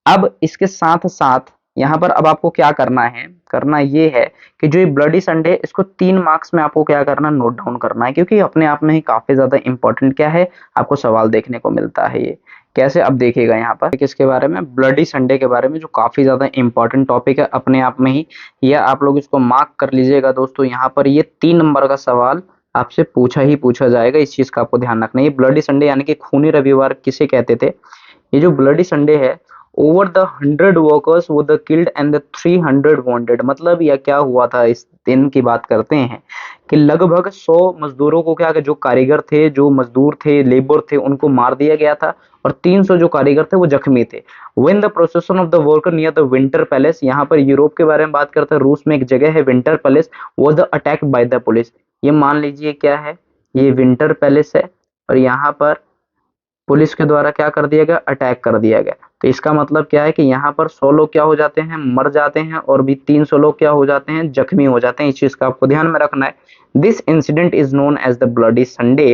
Speaker 1: अब इसके साथ साथ यहाँ पर अब आपको क्या करना है, करना ये है कि जो ये ब्लडी संडे इसको 3 मार्क्स में आपको क्या करना, नोट डाउन करना है, क्योंकि अपने आप में ही काफी ज्यादा इंपॉर्टेंट क्या है, आपको सवाल देखने को मिलता है। ये कैसे, अब देखिएगा यहाँ पर किसके बारे में, ब्लडी संडे के बारे में, जो काफी ज्यादा इंपॉर्टेंट टॉपिक है अपने आप में ही। यह आप लोग इसको मार्क कर लीजिएगा दोस्तों। यहाँ पर ये 3 नंबर का सवाल आपसे पूछा ही पूछा जाएगा, इस चीज का आपको ध्यान रखना है। ये ब्लडी संडे यानी कि खूनी रविवार किसे कहते थे, ये जो ब्लडी संडे है, ओवर द 100 वर्कर्स वो the killed and the 300 wanted. मतलब यह क्या हुआ था, इस दिन की बात करते हैं कि लगभग 100 मजदूरों को क्या, जो कारीगर थे, जो मजदूर थे, लेबर थे, उनको मार दिया गया था और 300 जो कारीगर थे वो जख्मी थे। When the procession of the worker near the winter palace, यहाँ पर यूरोप के बारे में बात करते हैं, रूस में एक जगह है विंटर पैलेस, वो the attack by the police. ये मान लीजिए क्या है, ये विंटर पैलेस है और यहाँ पर पुलिस के द्वारा क्या कर दिया गया, अटैक कर दिया गया। तो इसका मतलब क्या है कि यहाँ पर 100 लोग क्या हो जाते हैं, मर जाते हैं, और भी 300 लोग क्या हो जाते हैं, जख्मी हो जाते हैं। इस चीज का आपको ध्यान में रखना है। This incident is known as the bloody Sunday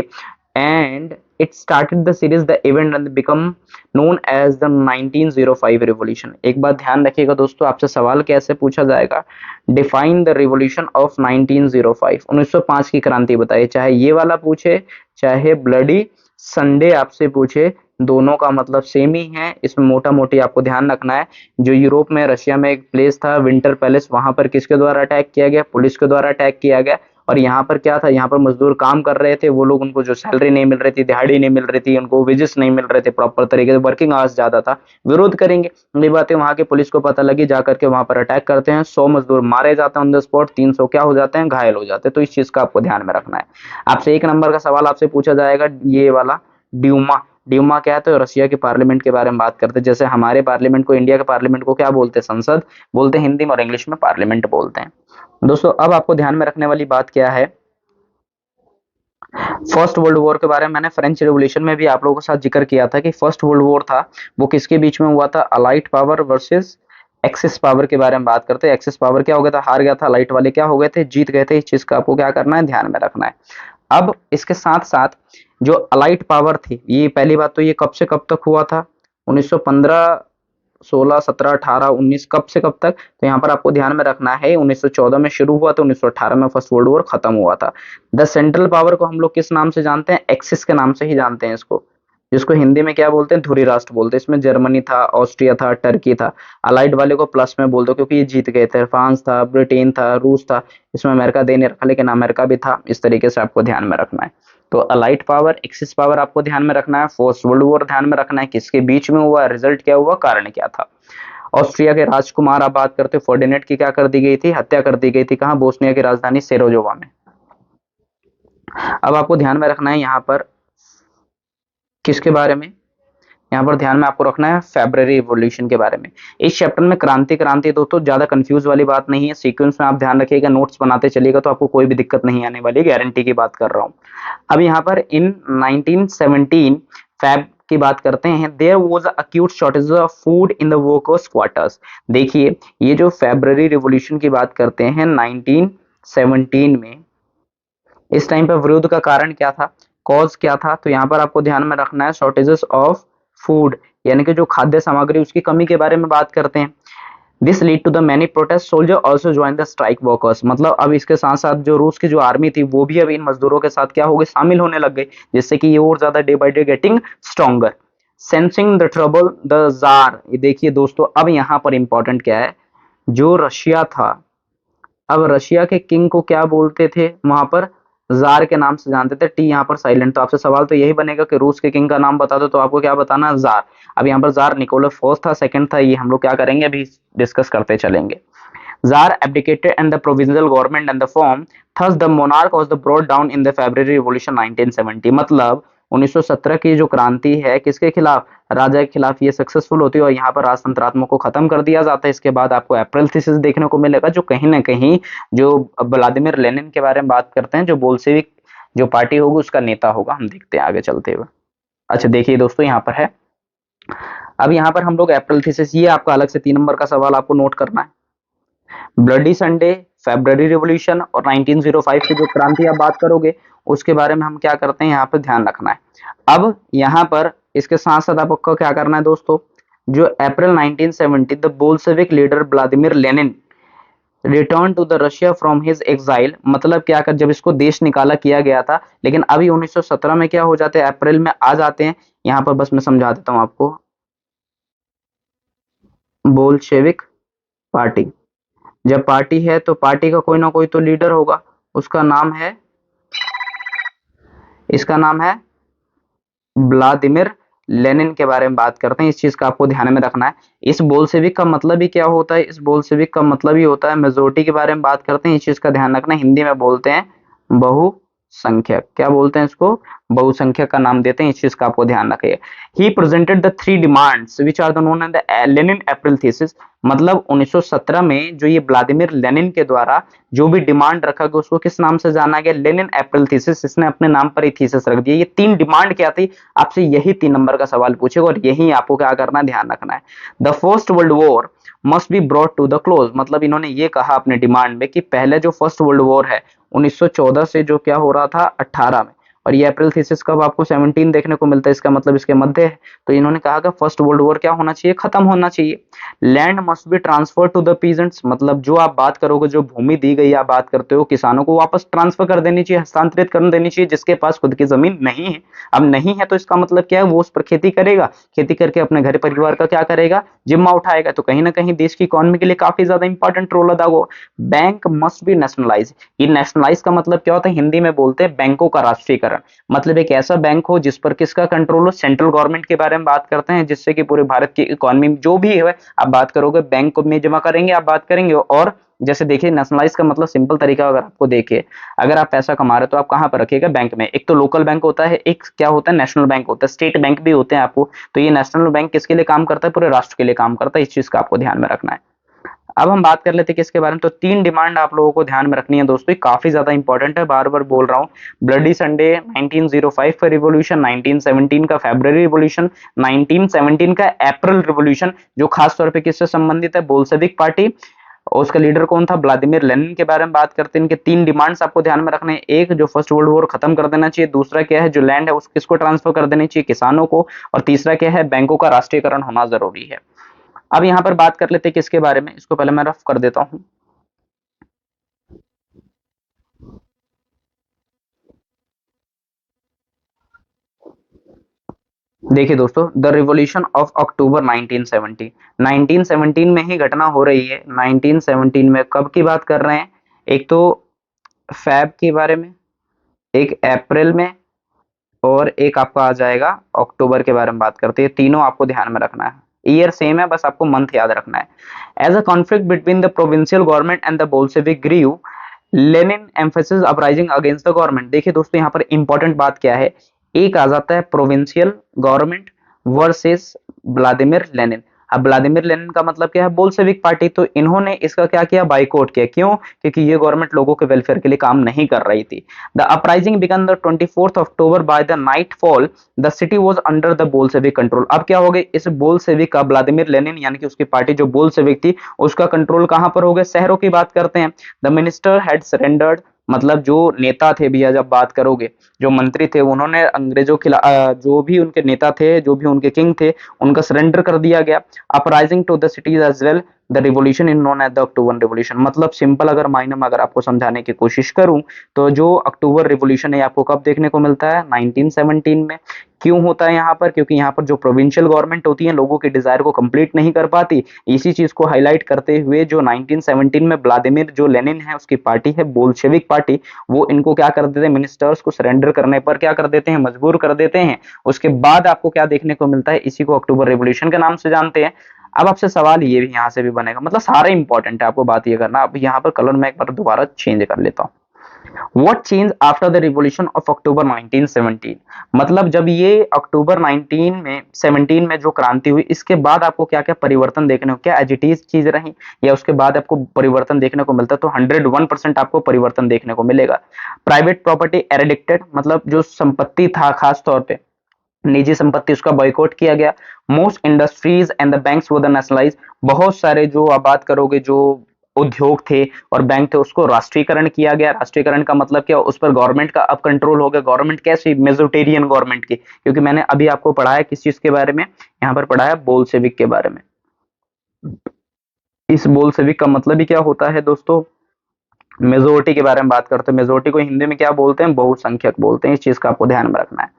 Speaker 1: and it started the series the event and become known as the 1905 revolution. एक बात ध्यान रखिएगा दोस्तों, आपसे सवाल कैसे पूछा जाएगा, डिफाइन द रिवॉल्यूशन ऑफ 1905, 1905 की क्रांति बताइए। चाहे ये वाला पूछे चाहे ब्लडी संडे आपसे पूछे, दोनों का मतलब सेम ही है। इसमें मोटा मोटी आपको ध्यान रखना है, जो यूरोप में रशिया में एक प्लेस था विंटर पैलेस, वहां पर किसके द्वारा अटैक किया गया, पुलिस के द्वारा अटैक किया गया। और यहाँ पर क्या था, यहाँ पर मजदूर काम कर रहे थे, वो लोग, उनको जो सैलरी नहीं मिल रही थी, दिहाड़ी नहीं मिल रही थी, उनको वेजेस नहीं मिल रहे थे प्रॉपर तरीके से, वर्किंग आवर्स ज्यादा था, विरोध करेंगे। ये बातें वहां के पुलिस को पता लगी, जाकर के वहां पर अटैक करते हैं, 100 मजदूर मारे जाते हैं ऑन द स्पॉट, 300 क्या हो जाते हैं, घायल हो जाते हैं। तो इस चीज का आपको ध्यान में रखना है। आपसे 1 नंबर का सवाल आपसे पूछा जाएगा, ये वाला ड्यूमा। ड्यूमा क्या है, तो रशिया के पार्लियामेंट के बारे में बात करते हैं। जैसे हमारे पार्लियामेंट को, इंडिया के पार्लियामेंट को क्या बोलते हैं, संसद बोलते हैं हिंदी में, और इंग्लिश में पार्लियामेंट बोलते हैं दोस्तों। अब आपको ध्यान में रखने वाली बात क्या है, फर्स्ट वर्ल्ड वॉर के बारे में मैंने फ्रेंच रिवॉल्यूशन में भी आप लोगों के साथ जिक्र किया था कि फर्स्ट वर्ल्ड वॉर था वो किसके बीच में हुआ था, allied power versus axis power के बारे में बात करते हैं। एक्सिस पावर क्या हो गया था, हार गया था, लाइट वाले क्या हो गए थे, जीत गए थे। इस चीज का आपको क्या करना है, ध्यान में रखना है। अब इसके साथ साथ जो अलाइट पावर थी, ये पहली बात तो ये कब से कब तक हुआ था, 1915, 16, 17, 18, 19, कब से कब तक, तो यहाँ पर आपको ध्यान में रखना है 1914 में शुरू हुआ तो 1918 में फर्स्ट वर्ल्ड वॉर खत्म हुआ था। द सेंट्रल पावर को हम लोग किस नाम से जानते हैं, एक्सिस के नाम से ही जानते हैं इसको, जिसको हिंदी में क्या बोलते हैं, धुरी राष्ट्र बोलते हैं। इसमें जर्मनी था, ऑस्ट्रिया था, टर्की था। अलाइड वाले को प्लस में बोल दो क्योंकि ये जीत गए थे। फ्रांस था, ब्रिटेन था, रूस था। इसमें अमेरिका दे नहीं रखा लेकिन अमेरिका भी था। इस तरीके से आपको ध्यान में रखना है। तो अलाइड पावर, एक्सिस पावर आपको ध्यान में रखना है। फर्स्ट वर्ल्ड वॉर ध्यान में रखना है, किसके बीच में हुआ, रिजल्ट क्या हुआ, कारण क्या था। ऑस्ट्रिया के राजकुमार आप बात करते हो, फर्डिनेंड की क्या कर दी गई थी, हत्या कर दी गई थी। कहां, बोस्निया की राजधानी सेरोजोवा में। अब आपको ध्यान में रखना है यहाँ पर किसके बारे में, यहाँ पर ध्यान में आपको रखना है फेब्रुअरी रिवॉल्यूशन के बारे में। इस चैप्टर में क्रांति क्रांति दोस्तों ज्यादा कंफ्यूज वाली बात नहीं है, सीक्वेंस में आप ध्यान रखिएगा, नोट्स बनाते चलिएगा तो आपको कोई भी दिक्कत नहीं आने वाली, गारंटी की बात कर रहा हूँ। अब यहाँ पर इन 1917 फैब की बात करते हैं, there was acute shortage of food in the workers quarters. देखिए ये जो फेब्रुअरी रिवॉल्यूशन की बात करते हैं 1917 में, इस टाइम पर विरोध का कारण क्या था, कॉज क्या था, तो यहाँ पर आपको ध्यान में रखना है शॉर्टेजेस ऑफ फूड, यानी कि जो खाद्य सामग्री उसकी कमी के बारे में बात करते हैं। This lead to the many protest, soldier also join the strike workers. मतलब अब इसके साथ साथ जो रूस की जो आर्मी थी वो भी अब इन मजदूरों के साथ क्या हो गई, शामिल होने लग गई, जिससे कि ये और ज्यादा day by day getting stronger. Sensing the trouble the jar, ये देखिए दोस्तों अब यहाँ पर इंपॉर्टेंट क्या है, जो रशिया था, अब रशिया के किंग को क्या बोलते थे वहां पर, जार के नाम से जानते थे। टी यहाँ पर साइलेंट, तो आपसे सवाल तो यही बनेगा कि रूस के किंग का नाम बता दो, तो आपको क्या बताना, जार। अब यहाँ पर जार निकोलस फर्स्ट था, सेकंड था, ये हम लोग क्या करेंगे अभी डिस्कस करते चलेंगे। Tsar abdicated and the provisional government and the form, thus the monarch was the brought down in the February Revolution 1970। मतलब 1917 की जो क्रांति है किसके खिलाफ, राजा के खिलाफ, ये सक्सेसफुल होती है और यहाँ पर राजतंत्रात्मक को खत्म कर दिया जाता है। इसके बाद आपको अप्रैल थीसिस देखने को मिलेगा, जो कहीं ना कहीं जो व्लादिमीर लेनिन के बारे में बात करते हैं, जो बोल्शेविक जो पार्टी होगी उसका नेता होगा। हम देखते हैं आगे चलते हुए। अच्छा देखिए दोस्तों यहाँ पर है, अब यहाँ पर हम लोग अप्रैल थीसिस, ये आपका अलग से 3 नंबर का सवाल आपको नोट करना है। ब्लडी संडे, फेब्रुअरी रिवॉल्यूशन और 1905 की जो क्रांति आप बात करोगे उसके बारे में हम क्या करते हैं, यहाँ पर ध्यान रखना है। अब यहाँ पर इसके साथ साथ आपको क्या करना है दोस्तों, जो April 1970 the Bolshevik leader Vladimir Lenin return to the Russia from his exile, मतलब क्या कर, जब इसको देश निकाला किया गया था लेकिन अभी 1917 में क्या हो जाते हैं, अप्रैल में आ जाते हैं। यहाँ पर बस मैं समझा देता हूँ आपको, बोल्शेविक पार्टी, जब पार्टी है तो पार्टी का कोई ना कोई तो लीडर होगा, उसका नाम है, इसका नाम है व्लादिमीर लेनिन के बारे में बात करते हैं। इस चीज का आपको ध्यान में रखना है। इस बोल्शेविक का मतलब ही क्या होता है, इस बोल्शेविक का मतलब ही होता है मेजोरिटी के बारे में बात करते हैं। इस चीज का ध्यान रखना, हिंदी में बोलते हैं बहुसंख्यक, क्या बोलते हैं इसको, बहुसंख्यक का नाम देते हैं। इस चीज का आपको ध्यान रखिए। He presented the 3 demands which are the known as the Lenin April thesis. मतलब 1917 में जो ये व्लादिमीर लेनिन के द्वारा जो भी डिमांड रखा गया उसको किस नाम से जाना गया, लेनिन अप्रैल थीसिस। इसने अपने नाम पर ही थीसिस रख दिया। ये 3 डिमांड क्या थी, आपसे यही 3 नंबर का सवाल पूछेगा और यही आपको क्या करना है, ध्यान रखना है। The first world war must be brought to the close, मतलब इन्होंने ये कहा अपने डिमांड में कि पहले जो फर्स्ट वर्ल्ड वॉर है 1914 से जो क्या हो रहा था 18 में, और ये अप्रैल थीसिस कब आपको 17 देखने को मिलता है, इसका मतलब इसके मध्य है। तो इन्होंने कहा कि फर्स्ट वर्ल्ड वॉर क्या होना चाहिए, खत्म होना चाहिए। Land must be transfer to the peasants, मतलब जो आप बात करोगे, जो भूमि दी गई आप बात करते हो, किसानों को वापस ट्रांसफर कर देनी चाहिए, हस्तांतरित कर देनी चाहिए, जिसके पास खुद की जमीन नहीं है। अब नहीं है तो इसका मतलब क्या है, वो उस पर खेती करेगा, खेती करके अपने घर परिवार का क्या करेगा, जिम्मा उठाएगा। तो कहीं ना कहीं देश की इकोनॉमी के लिए काफी ज्यादा इंपॉर्टेंट रोल अदा होगा। बैंक मस्ट बी नेशनलाइज, ये नेशनलाइज का मतलब क्या होता है, हिंदी में बोलते हैं बैंकों का राष्ट्रीयकरण। मतलब एक ऐसा बैंक हो जिस पर किसका कंट्रोल हो, सेंट्रल गवर्नमेंट के बारे में बात करते हैं, जिससे कि पूरे भारत की इकोनॉमी जो भी है आप बात करोगे बैंक में जमा करेंगे, आप बात करेंगे। और जैसे देखिए नेशनलाइज का मतलब सिंपल तरीका अगर आपको देखिए, अगर आप पैसा कमा रहे हो तो आप कहां पर रखिएगा, बैंक में। एक तो लोकल बैंक होता है, एक क्या होता है नेशनल बैंक होता है, स्टेट बैंक भी होते हैं आपको। तो ये नेशनल बैंक किसके लिए काम करता है, पूरे राष्ट्र के लिए काम करता है। इस चीज का आपको ध्यान में रखना है। अब हम बात कर लेते हैं किसके बारे में। तो 3 डिमांड आप लोगों को ध्यान में रखनी है दोस्तों, ये काफी ज्यादा इंपॉर्टेंट है, बार-बार बोल रहा हूँ। ब्लडी संडे 1905 का रिवॉल्यूशन, 1917 का फेब्रुअरी रिवॉल्यूशन, 1917 का अप्रैल रिवॉल्यूशन, जो खास तौर पे किससे संबंधित है, बोल्शेविक पार्टी, और उसका लीडर कौन था, व्लादिमीर लेनिन के बारे में बात करते हैं। इनके 3 डिमांड्स आपको ध्यान में रखने हैं। एक, जो फर्स्ट वर्ल्ड वॉर खत्म कर देना चाहिए। दूसरा क्या है, जो लैंड है उस किसको ट्रांसफर कर देनी चाहिए, किसानों को। और तीसरा क्या है, बैंकों का राष्ट्रीयकरण होना जरूरी है। अब यहाँ पर बात कर लेते हैं किसके बारे में, इसको पहले मैं रफ कर देता हूँ। देखिए दोस्तों, द रिवॉल्यूशन ऑफ अक्टूबर 1970, 1917 में ही घटना हो रही है। 1917 में कब की बात कर रहे हैं, एक तो फैब के बारे में, एक अप्रैल में, और एक आपका आ जाएगा अक्टूबर के बारे में बात करते हैं। तीनों आपको ध्यान में रखना है, ईयर सेम है, बस आपको मंथ याद रखना है। As a conflict between the provincial government and the Bolshevik grieve, Lenin emphasis uprising against the government. देखिए दोस्तों, यहाँ पर इंपॉर्टेंट बात क्या है, एक आ जाता है provincial government versus Vladimir Lenin. अब व्लादिमीर लेनिन का मतलब क्या है, बोल्शेविक पार्टी। तो इन्होंने इसका क्या किया, बाइकआउट किया। क्यों, क्योंकि ये गवर्नमेंट लोगों के वेलफेयर के लिए काम नहीं कर रही थी। The uprising began the 24th October by the night fall the city was under the Bolshevik control. अब क्या हो गया, इस बोल्शेविक का, व्लादिमीर लेनिन यानी कि उसकी पार्टी जो बोल्शेविक थी, उसका कंट्रोल कहां पर हो गया, शहरों की बात करते हैं। द मिनिस्टर हैड सरेंडर्ड, मतलब जो नेता थे भैया, जब बात करोगे, जो मंत्री थे, उन्होंने अंग्रेजों के जो भी उनके नेता थे, जो भी उनके किंग थे, उनका सरेंडर कर दिया गया। Uprising to the cities as well, the revolution in known as the October revolution. मतलब सिंपल अगर मायने में अगर आपको समझाने की कोशिश करूं, तो जो अक्टूबर रिवॉल्यूशन है आपको कब देखने को मिलता है, 1917 में। क्यों होता है यहाँ पर, क्योंकि यहाँ पर जो प्रोविंशियल गवर्नमेंट होती है लोगों के डिजायर को कंप्लीट नहीं कर पाती। इसी चीज को हाईलाइट करते हुए जो 1917 में व्लादिमीर जो लेनिन है उसकी पार्टी है बोल्शेविक पार्टी, वो इनको क्या कर देते हैं, मिनिस्टर्स को सरेंडर करने पर क्या कर देते हैं, मजबूर कर देते हैं। उसके बाद आपको क्या देखने को मिलता है, इसी को अक्टूबर रिवॉल्यूशन के नाम से जानते हैं। अब आपसे सवाल ये भी यहाँ से भी बनेगा, मतलब सारे इंपॉर्टेंट है, आपको बात ये करना। अब यहाँ पर कलर मैं एक बार दोबारा चेंज कर लेता हूँ। What changed after the revolution of October 1917? मतलब जब ये अक्टूबर 1917 में जो क्रांति हुई, इसके बाद आपको क्या क्या परिवर्तन देखने को, क्या एजिटीज चीज रही, या उसके बाद आपको परिवर्तन देखने को मिलता है, तो 101% आपको परिवर्तन देखने को मिलेगा। प्राइवेट प्रॉपर्टी एरेडिक्टेड, मतलब जो संपत्ति था, खास तौर पे निजी संपत्ति, उसका बॉयकॉट किया गया। Most industries and the banks were nationalise, बहुत सारे जो आप बात करोगे जो उद्योग थे और बैंक थे, उसको राष्ट्रीयकरण किया गया। राष्ट्रीयकरण का मतलब क्या, उस पर गवर्नमेंट का अब कंट्रोल हो गया। गवर्नमेंट कैसी, मेजोरिटेरियन गवर्नमेंट की, क्योंकि मैंने अभी आपको पढ़ाया किस चीज के बारे में, यहाँ पर पढ़ाया बोल्शेविक के बारे में। इस बोल्शेविक का मतलब ही क्या होता है दोस्तों, मेजोरिटी के बारे में बात करते हैं। मेजोरिटी को हिंदी में क्या बोलते हैं, बहुसंख्यक बोलते हैं। इस चीज का आपको ध्यान में रखना है।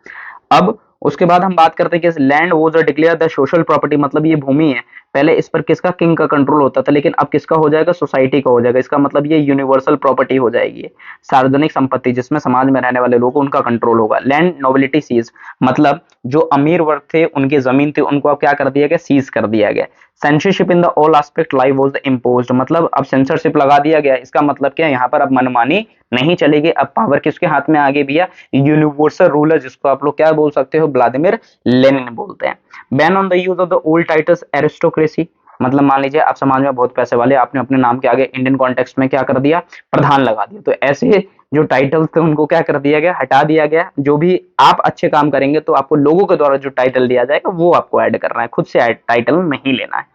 Speaker 1: अब उसके बाद हम बात करते हैं कि land was declare the social property, मतलब ये भूमि है, पहले इस पर किसका, किंग का कंट्रोल होता था, लेकिन अब किसका हो जाएगा, सोसाइटी का हो जाएगा। इसका मतलब ये यूनिवर्सल प्रॉपर्टी हो जाएगी, सार्वजनिक संपत्ति, जिसमें समाज में रहने वाले लोग, उनका कंट्रोल होगा। लैंड नोबिलिटी सीज, मतलब जो अमीर वर्ग थे, उनकी जमीन थी, उनको अब क्या कर दिया गया, सीज कर दिया गया। Censorship in the all aspect life was imposed, मतलब अब सेंसरशिप लगा दिया गया। इसका मतलब क्या, यहाँ पर अब मनमानी नहीं चलेगी। अब पावर किसके हाथ में आ गई भैया, यूनिवर्सल रूलर, जिसको आप लोग क्या बोल सकते हो, व्लादिमीर लेनिन बोलते हैं। Ban on the use of the old titles aristocracy, मतलब मान लीजिए आप समाज में बहुत पैसे वाले, आपने अपने नाम के आगे इंडियन कॉन्टेक्स्ट में क्या कर दिया, प्रधान लगा दिया, तो ऐसे जो टाइटल्स थे उनको क्या कर दिया गया, हटा दिया गया। जो भी आप अच्छे काम करेंगे तो आपको लोगों के द्वारा जो टाइटल दिया जाएगा वो आपको ऐड करना है, खुद से टाइटल नहीं लेना है।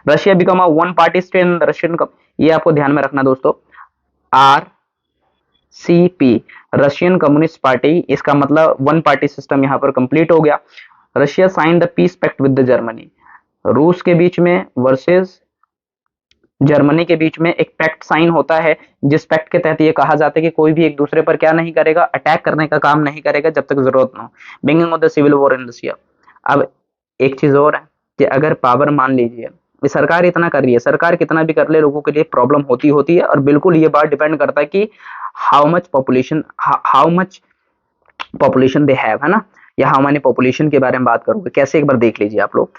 Speaker 1: Russia become a one party state in Russian cup, ये आपको ध्यान में रखना दोस्तों। R C P, Russian communist party, इसका मतलब वन पार्टी सिस्टम यहाँ पर कंप्लीट हो गया। Russia sign the peace pact with the Germany, रूस के बीच में वर्सेस जर्मनी के बीच में एक पैक्ट साइन होता है, जिस पैक्ट के तहत ये कहा जाता है कि कोई भी एक दूसरे पर क्या नहीं करेगा, अटैक करने का काम नहीं करेगा जब तक जरूरत ना हो। Beginning of the civil war in Russia. अब एक चीज और है कि अगर पावर, मान लीजिए ये सरकार इतना कर रही है, सरकार कितना भी कर ले, लोगों के लिए प्रॉब्लम होती होती है, और बिल्कुल ये बात डिपेंड करता है कि how much population they have, है ना, या हाउ मैनी पॉपुलेशन के बारे में बात करोगे कैसे, एक बार देख लीजिए आप लोग।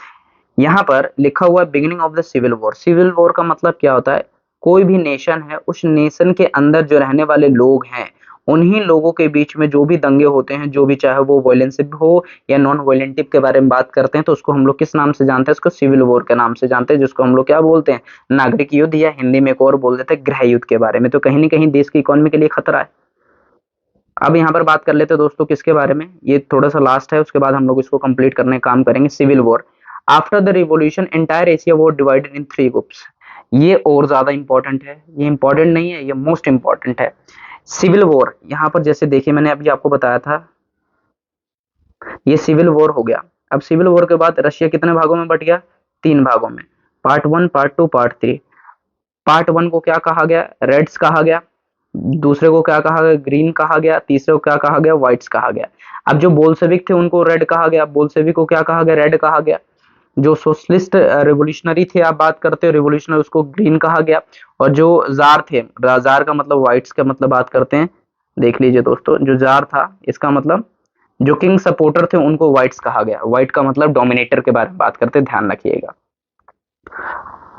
Speaker 1: यहाँ पर लिखा हुआ है beginning of the civil war. Civil war का मतलब क्या होता है, कोई भी नेशन है, उस नेशन के अंदर जो रहने वाले लोग हैं उन्हीं लोगों के बीच में जो भी दंगे होते हैं, जो भी चाहे वो वॉयलेंसिव हो या नॉन वॉयलेंटिव के बारे में बात करते हैं, तो उसको हम लोग किस नाम से जानते हैं? इसको सिविल वॉर के नाम से जानते हैं, जिसको हम लोग क्या बोलते हैं? नागरिक युद्ध, या हिंदी में एक और बोल देते हैं गृह युद्ध के बारे में। तो कहीं ना कहीं देश की इकोनॉमी के लिए खतरा है। अब यहाँ पर बात कर लेते हैं दोस्तों किसके बारे में, ये थोड़ा सा लास्ट है, उसके बाद हम लोग इसको कंप्लीट करने का काम करेंगे। Civil war. After the revolution entire Asia war divided in 3 groups. ये और ज्यादा इंपॉर्टेंट है, ये इंपॉर्टेंट नहीं है, ये मोस्ट इंपॉर्टेंट है। सिविल वॉर, यहाँ पर जैसे देखिए मैंने अभी आपको बताया था, ये सिविल वॉर हो गया। अब सिविल वॉर के बाद रशिया कितने भागों में बट गया? 3 भागों में, पार्ट 1, पार्ट 2, पार्ट 3। पार्ट 1 को क्या कहा गया? रेड्स कहा गया। दूसरे को क्या कहा गया? ग्रीन कहा गया। तीसरे को क्या कहा गया? व्हाइट्स कहा गया। अब जो बोल्शेविक थे उनको रेड कहा गया, बोल्शेविक को क्या कहा गया? रेड कहा गया। जो सोशलिस्ट रिवोल्यूशनरी थे, आप बात करते हो रिवोल्यूशनरी, उसको ग्रीन कहा गया। और जो जार थे, जार का मतलब व्हाइट्स का मतलब बात करते हैं, देख लीजिए दोस्तों, जो जार था इसका मतलब जो किंग सपोर्टर थे उनको व्हाइट्स कहा गया। व्हाइट का मतलब डोमिनेटर के बारे में बात करते हैं, ध्यान रखिएगा।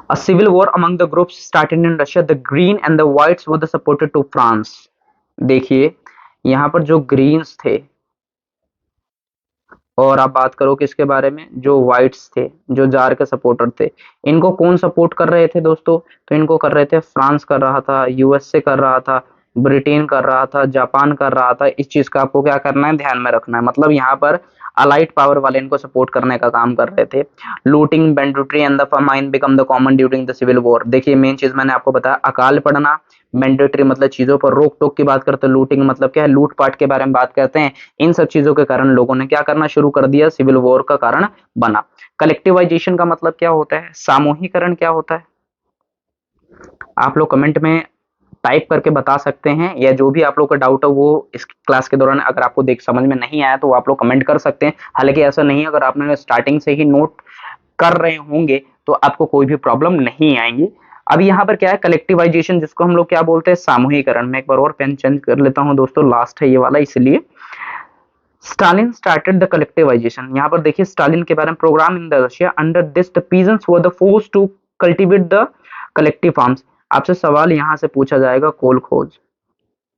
Speaker 1: A civil war among the groups started in Russia. The green and the whites were the supporter to France. देखिए यहाँ पर जो ग्रीन्स थे, और आप बात करो किसके बारे में? जो व्हाइट्स थे, जो जार के सपोर्टर थे, इनको कौन सपोर्ट कर रहे थे दोस्तों? तो इनको कर रहे थे फ्रांस कर रहा था, यूएसए कर रहा था, ब्रिटेन कर रहा था, जापान कर रहा था। इस चीज का आपको क्या करना है? ध्यान में रखना है। मतलब यहाँ पर अलाइड पावर वाले इनको सपोर्ट करने का काम कर रहे थे। Looting, banditry and the famine become the common during the civil war. देखिए मेन चीज मैंने आपको बताया, अकाल पड़ना, मैंडेटरी मतलब चीजों पर रोक टोक की बात करते हैं, लूटिंग मतलब क्या है? लूटपाट के बारे में बात करते हैं। इन सब चीजों के कारण लोगों ने क्या करना शुरू कर दिया? सिविल वॉर का कारण बना। कलेक्टिवाइजेशन का मतलब क्या होता है? सामूहिकरण क्या होता है? आप लोग कमेंट में टाइप करके बता सकते हैं, या जो भी आप लोग का डाउट है वो इस क्लास के दौरान अगर आपको देख समझ में नहीं आया तो आप लोग कमेंट कर सकते हैं। हालांकि ऐसा नहीं है, अगर आपने स्टार्टिंग से ही नोट कर रहे होंगे तो आपको कोई भी प्रॉब्लम नहीं आएंगी। अब यहाँ पर क्या है? कलेक्टिवाइजेशन, जिसको हम लोग क्या बोलते हैं? सामूहिकरण। मैं एक बार और पेन चेंज कर लेता हूँ दोस्तों, लास्ट है ये वाला इसलिए। Stalin started the collectivisation. यहाँ पर देखिए स्टालिन के बारे में, programme in the Russia under this the peasants were the force to cultivate the collective farms. आपसे सवाल यहाँ से पूछा जाएगा, कोल खोज।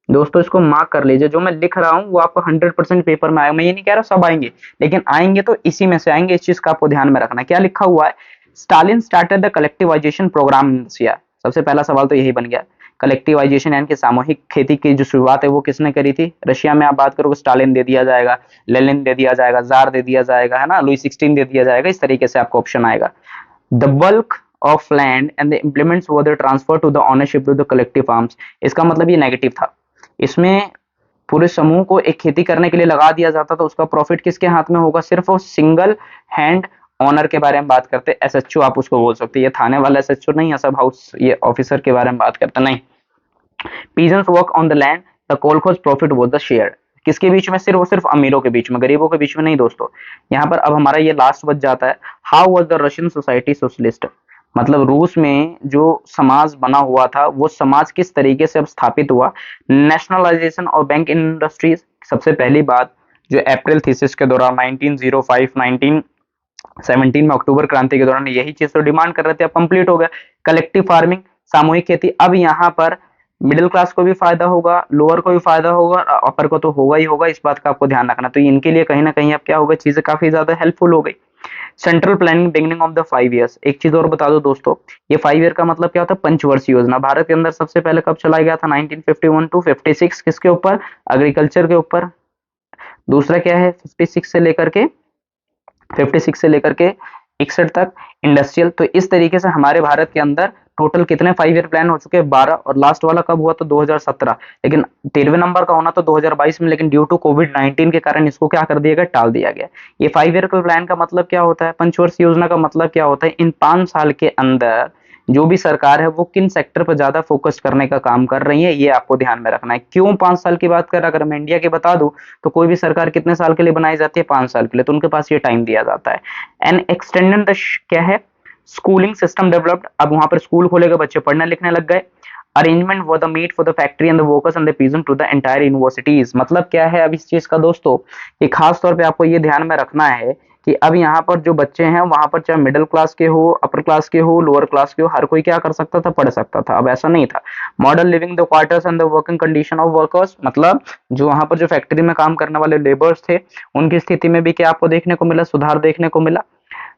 Speaker 1: दोस्तों इसको मार्क कर लीजिए, जो मैं लिख रहा हूँ वो आपको 100% पेपर में आएगा। मैं ये नहीं कह रहा सब आएंगे, लेकिन आएंगे तो इसी में से आएंगे। इस चीज का आपको ध्यान में रखना है। क्या लिखा हुआ है? Stalin started the collectivisation programme in Russia. सबसे पहला सवाल तो यही बन गया। कलेक्टिवाइजेशन यानी कि सामूहिक खेती की जो शुरुआत है वो किसने करी थी? रशिया में। आप बात करोगे स्टालिन दे दिया जाएगा, लेनिन दे दिया जाएगा, जार दे दिया जाएगा, है ना, लुई 16 दे दिया जाएगा। इस तरीके से आपको ऑप्शन आएगा। The bulk of land and the implements were transfer to the ownership to the collective farms. इसका मतलब ये नेगेटिव था। इसमें पूरे समूह को एक खेती करने के लिए लगा दिया जाता था, उसका प्रॉफिट किसके हाथ में होगा? सिर्फ वो सिंगल हैंड ऑनर के बारे में बात करते हैं। एसएचओ आप उसको बोल सकते हैं, ये थाने वाला एसएचओ नहीं है, सब हाउस ये ऑफिसर के बारे में बात करते नहीं। Peasants work on the land, the kolkhoz profit was the share. किसके बीच में? सिर्फ और सिर्फ अमीरों के बीच में, गरीबों के बीच में नहीं दोस्तों। यहाँ पर अब हमारा ये लास्ट बच जाता है, how was the Russian society socialist. मतलब रूस में जो समाज बना हुआ था वो समाज किस तरीके से अब स्थापित हुआ। नेशनलाइजेशन और बैंक इंडस्ट्रीज। सबसे पहली बात जो अप्रैल थीसिस के दौरान 1905 1917 में अक्टूबर क्रांति के दौरान यही चीज तो डिमांड कर रहे थे, अब कंप्लीट हो गया। कलेक्टिव फार्मिंग, सामूहिक खेती। अब यहाँ पर मिडिल क्लास को भी फायदा होगा, लोअर को भी फायदा होगा, अपर को तो होगा ही होगा। इस बात का आपको ध्यान रखना। तो इनके लिए कहीं ना कहीं अब क्या होगा, चीजें काफी ज्यादा हेल्पफुल हो गई। Central planning beginning of the 5 years. एक चीज और बता दो दोस्तों, ये 5 ईयर का मतलब क्या होता है? पंचवर्षीय योजना। भारत के अंदर सबसे पहले कब चलाया गया था? 1951 टू 56। किसके ऊपर? एग्रीकल्चर के ऊपर। दूसरा क्या है? 56 से लेकर के 61 तक इंडस्ट्रियल। तो इस तरीके से हमारे भारत के अंदर टोटल कितने 5 ईयर प्लान हो चुके हैं? 12। और लास्ट वाला कब हुआ? तो 2017। लेकिन 13वें नंबर का होना तो 2022 में, लेकिन ड्यू टू कोविड-19 के कारण इसको क्या कर दिया गया? टाल दिया गया। ये 5 ईयर का प्लान का मतलब क्या होता है? पंचवर्षीय योजना का मतलब क्या होता है? इन 5 साल के अंदर जो भी सरकार है वो किन सेक्टर पर ज्यादा फोकस करने का काम कर रही है, ये आपको ध्यान में रखना है। क्यों 5 साल की बात कर, अगर मैं इंडिया की बता दूं तो कोई भी सरकार कितने साल के लिए बनाई जाती है? 5 साल के लिए। तो उनके पास ये टाइम दिया जाता है। एंड एक्सटेंडेड द क्या है? Schooling system developed. अब वहां पर स्कूल खोलेगा, बच्चे पढ़ने लिखने लग गए। Arrangement for the meat for the factory and the workers and the peasant to the entire universities. मतलब क्या है अब इस चीज का दोस्तों, ये खास तौर पे आपको ये ध्यान में रखना है कि अब यहाँ पर जो बच्चे हैं वहां पर चाहे मिडिल क्लास के हो, अपर क्लास के हो, लोअर क्लास के हो, हर कोई क्या कर सकता था? पढ़ सकता था। अब ऐसा नहीं था। Model living the quarters and the working condition of workers, मतलब जो वहां पर जो फैक्ट्री में काम करने वाले लेबर्स थे उनकी स्थिति में भी क्या आपको देखने को मिला, सुधार देखने को मिला।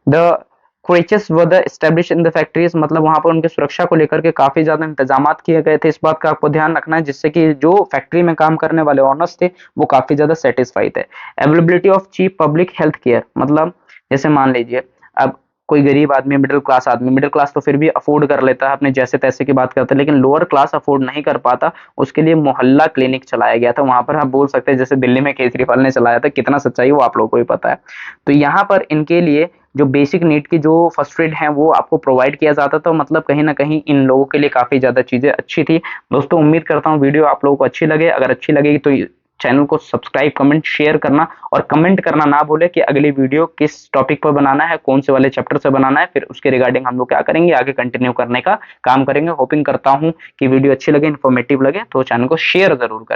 Speaker 1: The creches were the establish in the factories, मतलब वहां पर उनकी सुरक्षा को लेकर के काफी ज्यादा इंतजाम किए गए थे। इस बात का आपको ध्यान रखना है जिससे कि जो फैक्ट्री में काम करने वाले ऑनर्स थे वो काफी ज्यादा सेटिस्फाई थे। Availability of cheap public health care, मतलब जैसे मान लीजिए अब कोई गरीब आदमी, मिडिल क्लास आदमी, मिडिल क्लास तो फिर भी अफोर्ड कर लेता है, अपने जैसे तैसे की बात करते हैं, लेकिन लोअर क्लास अफोर्ड नहीं कर पाता, उसके लिए मोहल्ला क्लिनिक चलाया गया था। वहां पर आप बोल सकते हैं जैसे दिल्ली में केजरीवाल ने चलाया था, कितना सच्चाई वो आप लोगों को भी पता है। तो यहाँ पर इनके लिए जो बेसिक नीड की जो फर्स्ट एड है वो आपको प्रोवाइड किया जाता था, मतलब कहीं ना कहीं इन लोगों के लिए काफी ज्यादा चीजें अच्छी थी। दोस्तों उम्मीद करता हूँ वीडियो आप लोगों को अच्छी लगे, अगर अच्छी लगेगी तो चैनल को सब्सक्राइब, कमेंट, शेयर करना और कमेंट करना ना भूले कि अगली वीडियो किस टॉपिक पर बनाना है, कौन से वाले चैप्टर से बनाना है, फिर उसके रिगार्डिंग हम लोग क्या करेंगे, आगे कंटिन्यू करने का काम करेंगे। होपिंग करता हूं कि वीडियो अच्छी लगे, इन्फॉर्मेटिव लगे, तो चैनल को शेयर जरूर करें।